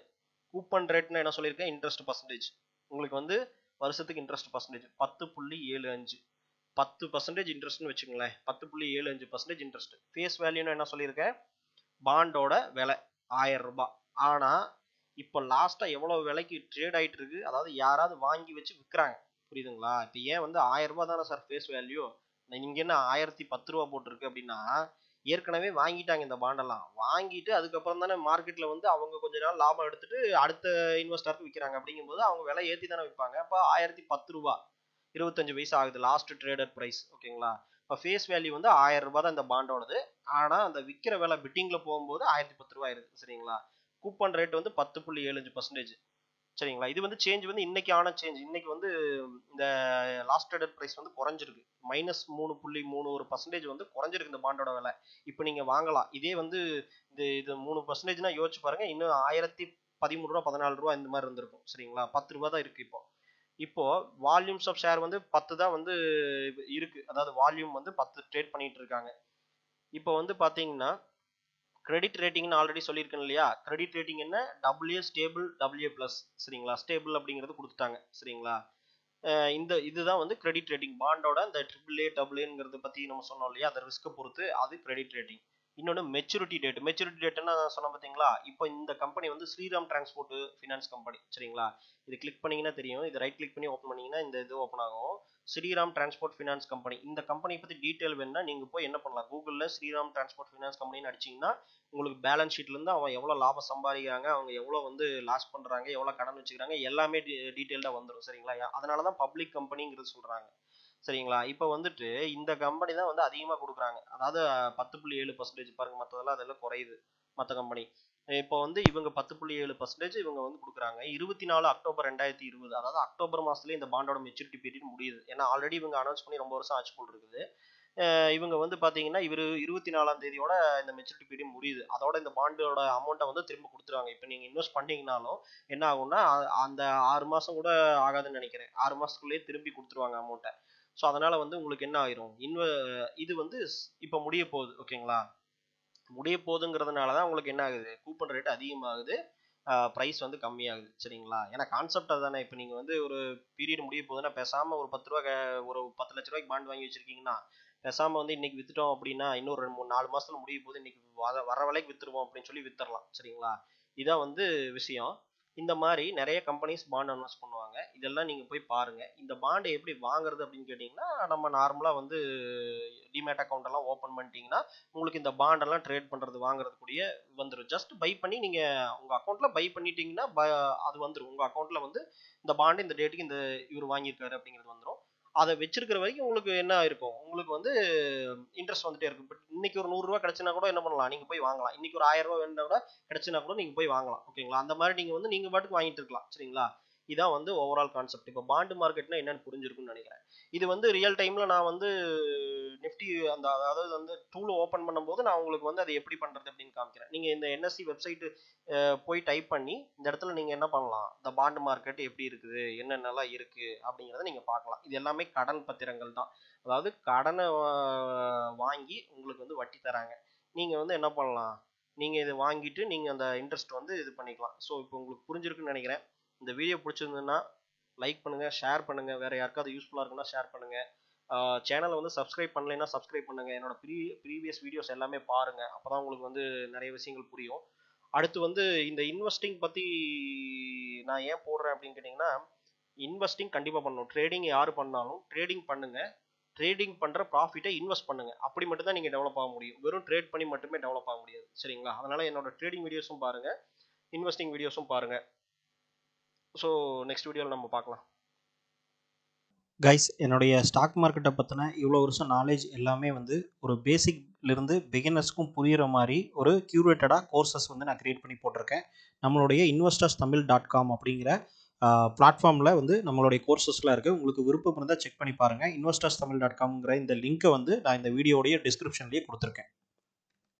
கூப்பன் ரேட்னு என்ன சொல்லியிருக்கேன், இன்ட்ரெஸ்ட் பர்சன்டேஜ். உங்களுக்கு வந்து வருஷத்துக்கு இன்ட்ரெஸ்ட் பர்சன்டேஜ் 10.75, 10% இன்ட்ரெஸ்ட்னு வச்சுக்கோங்களேன். 10.75% இன்ட்ரெஸ்ட். ஃபேஸ் வேல்யூன்னு என்ன சொல்லியிருக்கேன், பாண்டோட விலை 1000 ரூபாய். ஆனா இப்போ லாஸ்டா எவ்வளவு விலைக்கு ட்ரேட் ஆயிட்டு இருக்கு, அதாவது யாராவது வாங்கி வச்சு விற்கிறாங்க புரியுதுங்களா. இப்போ ஏன் வந்து 1000 ரூபாய் தானே சார் ஃபேஸ் வேல்யூ, இங்க என்ன 1010 ரூபாய் போட்டிருக்கு அப்படின்னா, ஏற்கனவே வாங்கிட்டாங்க இந்த பாண்டெல்லாம். வாங்கிட்டு அதுக்கப்புறம் தானே மார்க்கெட்ல வந்து அவங்க கொஞ்ச நாள் லாபம் எடுத்துட்டு அடுத்த இன்வெஸ்டருக்கு விற்கிறாங்க. அப்படிங்கும்போது அவங்க விலை ஏற்றி தானே விற்பாங்க. அப்போ 1010 ரூபாய் 25 பைசா ஆகுது லாஸ்ட் ட்ரேடட் பிரைஸ் ஓகேங்களா. இப்போ ஃபேஸ் வேல்யூ வந்து 1000 ரூபாய் தான் இந்த பாண்டோடது. ஆனா அந்த விற்கிற விலை பிட்டிங்ல போகும்போது 1010 ரூபாய் இருக்கு சரிங்களா. கூப்பன் ரேட் வந்து 10.75% சரிங்களா. இது வந்து சேஞ்ச் வந்து இன்னைக்கு ஆன சேஞ்ச். இன்னைக்கு வந்து இந்த லாஸ்ட் ட்ரேடட் பிரைஸ் வந்து குறைஞ்சிருக்கு, -3.31% வந்து குறைஞ்சிருக்கு இந்த பாண்டோட விலை. இப்போ நீங்க வாங்கலாம். இதே வந்து இது 3%னா யோசிச்சு பாருங்க, இன்னும் 1013 ரூபா 14 ரூபா இந்த மாதிரி இருந்திருக்கும் சரிங்களா. 10 ரூபா தான் இருக்கு இப்போ. இப்போ வால்யூம்ஸ் ஆஃப் ஷேர் வந்து 10 தான் வந்து இருக்கு. அதாவது வால்யூம் வந்து 10 ட்ரேட் பண்ணிட்டு இருக்காங்க. இப்போ வந்து பாத்தீங்கன்னா கிரெடிட் ரேட்டிங்னு ஆல்ரெடி சொல்லியிருக்கேன் இல்லையா? கிரெடிட் ரேட்டிங் என்ன? AA ஸ்டேபிள், AA+, சரிங்களா? ஸ்டேபிள் அப்படிங்கிறது கொடுத்துட்டாங்க, சரிங்களா? இதுதான் வந்து கிரெடிட் ரேட்டிங். பாண்டோட இந்த AAA பத்தி நம்ம சொன்னோம் இல்லையா? அந்த ரிஸ்க் பொறுத்து அது கிரெடிட் ரேட்டிங். இன்னொன்று மெச்சூரிட்டி டேட். மெச்சூரிட்டி டேட்னா சொன்னேன் பார்த்தீங்களா? இப்போ இந்த கம்பெனி வந்து ஸ்ரீராம் டிரான்ஸ்போர்ட் ஃபினான்ஸ் கம்பெனி, சரிங்களா? இது கிளிக் பண்ணீங்கன்னா தெரியும். இது ரைட் கிளிக் பண்ணி ஓப்பன் பண்ணீங்கன்னா இந்த இது ஓப்பன் ஆகும். Shriram transport finance company. இந்த கம்பெனி பத்தி டீட்டெயில் வேணும்னா நீங்க போய் என்ன பண்ணலாம்? கூகுள்ல ஸ்ரீராம் டிரான்ஸ்போர்ட் ஃபினான்ஸ் கம்பெனின்னு அடிச்சீங்கன்னா உங்களுக்கு பேலன்ஸ் ஷீட்ல இருந்து அவங்க எவ்வளவு லாபம் சம்பாதிக்கிறாங்க, அவங்க எவ்வளவு வந்து லாஸ் பண்றாங்க, எவ்வளவு கடன் வச்சுக்கிறாங்க, எல்லாமே டீட்டெயில்டா வந்துடும், சரிங்களா? அதனாலதான் பப்ளிக் கம்பெனிங்கிறது சொல்றாங்க, சரிங்களா? இப்போ வந்துட்டு இந்த கம்பெனி தான் வந்து அதிகமா கொடுக்குறாங்க. அதாவது 10.7% பாருங்க, மற்றதெல்லாம் அதெல்லாம் குறையுது மற்ற கம்பெனி. இப்போ வந்து இவங்க 10.7% இவங்க வந்து கொடுக்குறாங்க. 24 அக்டோபர் 2020, அதாவது அக்டோபர் மாசத்துலயே இந்த பாண்டோட மெச்சூரிட்டி பீரியட் முடியுது. ஏன்னா ஆல்ரெடி இவங்க அனௌன்ஸ் பண்ணி ரொம்ப வருஷம் ஆச்சு போல் இருக்குது. இவங்க வந்து பாத்தீங்கன்னா இவர் 24ஆம் தேதியோட இந்த மெச்சூரிட்டி பீரியட் முடியுது. அதோட இந்த பாண்டோட அமௌண்ட்டை வந்து திரும்ப கொடுத்துருவாங்க. இப்போ நீங்க இன்வெஸ்ட் பண்ணீங்கனாலும் என்ன ஆகும்னா அந்த 6 மாசம் கூட ஆகாதுன்னு நினைக்கிறேன். 6 மாசத்துக்குள்ளேயே திரும்பி கொடுத்துருவாங்க அமௌண்ட்டை. ஸோ அதனால வந்து உங்களுக்கு என்ன ஆயிரும், இது வந்து இப்போ முடிய போகுது, ஓகேங்களா? முடிய போகுதுங்கிறதுனால தான் உங்களுக்கு என்ன ஆகுது, கூப்பன் ரேட் அதிகமாகுது, ப்ரைஸ் வந்து கம்மியாகுது, சரிங்களா? ஏன்னா கான்செப்ட் அதுதானே. இப்போ நீங்கள் வந்து ஒரு பீரியட் முடிய போகுதுன்னா பேசாமல் ஒரு 10 ரூபா ஒரு 10 லட்ச ரூபாய்க்கு பாண்ட் வாங்கி வச்சிருக்கீங்கன்னா பேசாமல் வந்து இன்னைக்கு வித்துட்டோம் அப்படின்னா இன்னொரு 2 3 4 மாசத்துல முடிய போகுது, இன்னைக்கு வர விலைக்கு வித்துருவோம் அப்படின்னு சொல்லி வித்துடலாம், சரிங்களா? இதான் வந்து விஷயம். இந்த மாதிரி நிறைய கம்பெனிஸ் பாண்ட் அனௌன்ஸ் பண்ணுவாங்க. இதெல்லாம் நீங்க போய் பாருங்க. இந்த பாண்டை எப்படி வாங்குறது அப்படின்னு கேட்டீங்கன்னா நம்ம நார்மலா வந்து டிமேட் அக்கௌண்ட் எல்லாம் ஓபன் பண்ணிட்டீங்கன்னா உங்களுக்கு இந்த பாண்ட் எல்லாம் ட்ரேட் பண்றது வாங்குறது கூடிய வந்துடும். ஜஸ்ட் பை பண்ணி நீங்க உங்க அக்கௌண்ட்ல பை பண்ணிட்டீங்கன்னா அது வந்துடும். உங்க அக்கௌண்ட்ல வந்து இந்த பாண்ட் இந்த டேட்டுக்கு இந்த இவர் வாங்கியிருக்காரு அப்படிங்கிறது வந்துடும். அதை வச்சிருக்கிற வரைக்கும் உங்களுக்கு என்ன இருக்கும், உங்களுக்கு வந்து இன்ட்ரெஸ்ட் வந்துட்டே இருக்கும். பட் இன்னைக்கு ஒரு 100 ரூபாய் கிடைச்சுனா கூட என்ன பண்ணலாம், நீங்க போய் வாங்கலாம். இன்னைக்கு ஒரு 1000 ரூபாய் வேணும்னா கூட கிடைச்சுனா கூட நீங்க போய் வாங்கலாம், ஓகேங்களா? அந்த மாதிரி நீங்க வந்து நீங்க பாட்டுக்கு வாங்கிட்டு இருக்கலாம், சரிங்களா? இதான் வந்து ஓவரால் கான்செப்ட். இப்போ பாண்ட் மார்க்கெட்னா என்னன்னு புரிஞ்சிருக்கும்னு நினைக்கிறேன். இது வந்து ரியல் டைம்ல நான் வந்து நிஃப்டி அந்த அதாவது வந்து டூல் ஓபன் பண்ணும்போது நான் உங்களுக்கு வந்து அதை எப்படி பண்றது அப்படின்னு காமிக்கிறேன். நீங்க இந்த என்எஸ்சி வெப்சைட் போய் டைப் பண்ணி இந்த இடத்துல நீங்க என்ன பண்ணலாம், இந்த பாண்ட் மார்க்கெட் எப்படி இருக்குது, என்னென்னலாம் இருக்கு அப்படிங்கிறத நீங்க பார்க்கலாம். இது எல்லாமே கடன் பத்திரங்கள் தான். அதாவது கடனை வாங்கி உங்களுக்கு வந்து வட்டி தராங்க. நீங்க வந்து என்ன பண்ணலாம், நீங்க இதை வாங்கிட்டு நீங்க அந்த இன்ட்ரெஸ்ட் வந்து இது பண்ணிக்கலாம். ஸோ இப்போ உங்களுக்கு புரிஞ்சிருக்குன்னு நினைக்கிறேன். இந்த வீடியோ பிடிச்சிருந்ததுன்னா லைக் பண்ணுங்க, ஷேர் பண்ணுங்க, வேற யாருக்காவது யூஸ்ஃபுல்லா இருக்குன்னா ஷேர் பண்ணுங்க. சேனலை வந்து சப்ஸ்கிரைப் பண்ணலைன்னா சப்ஸ்கிரைப் பண்ணுங்க. என்னோட ப்ரீவியஸ் வீடியோஸ் எல்லாமே பாருங்க. அப்பதான் உங்களுக்கு வந்து நிறைய விஷயங்கள் புரியும். அடுத்து வந்து இந்த இன்வெஸ்டிங் பத்தி நான் ஏன் போடுறேன் அப்படின்னு கேட்டீங்கன்னா, இன்வெஸ்டிங் கண்டிப்பா பண்ணணும். ட்ரேடிங் யாரு பண்ணாலும் ட்ரேடிங் பண்ணுங்க. ட்ரேடிங் பண்ற ப்ராஃபிட்டை இன்வெஸ்ட் பண்ணுங்க. அப்படி மட்டும் தான் நீங்க டெவலப் ஆக முடியும். வெறும் ட்ரேட் பண்ணி மட்டுமே டெவலப் ஆக முடியாது, சரிங்களா? அதனால என்னோட ட்ரேடிங் வீடியோஸும் பாருங்க, இன்வெஸ்டிங் வீடியோஸும் பாருங்க. ஸோ நெக்ஸ்ட் வீடியோவில் நம்ம பார்க்கலாம். கைஸ், என்னுடைய ஸ்டாக் மார்க்கெட்டை பற்றின இவ்வளோ வருஷம் நாலேஜ் எல்லாமே வந்து ஒரு பேசிக்லேருந்து பிகினர்ஸ்க்கும் புரிகிற மாதிரி ஒரு க்யூரேட்டடாக கோர்சஸ் வந்து நான் க்ரியேட் பண்ணி போட்டிருக்கேன். நம்மளுடைய investorsthamil.com அப்படிங்கிற பிளாட்ஃபார்மில் வந்து நம்மளுடைய கோர்சஸ்லாம் இருக்குது. உங்களுக்கு விருப்பம் இருந்தால் செக் பண்ணி பாருங்கள். investorsthamil.comங்கிற இந்த லிங்க்கை வந்து நான் இந்த வீடியோடைய டிஸ்கிரிப்ஷன்லேயே கொடுத்துருக்கேன்.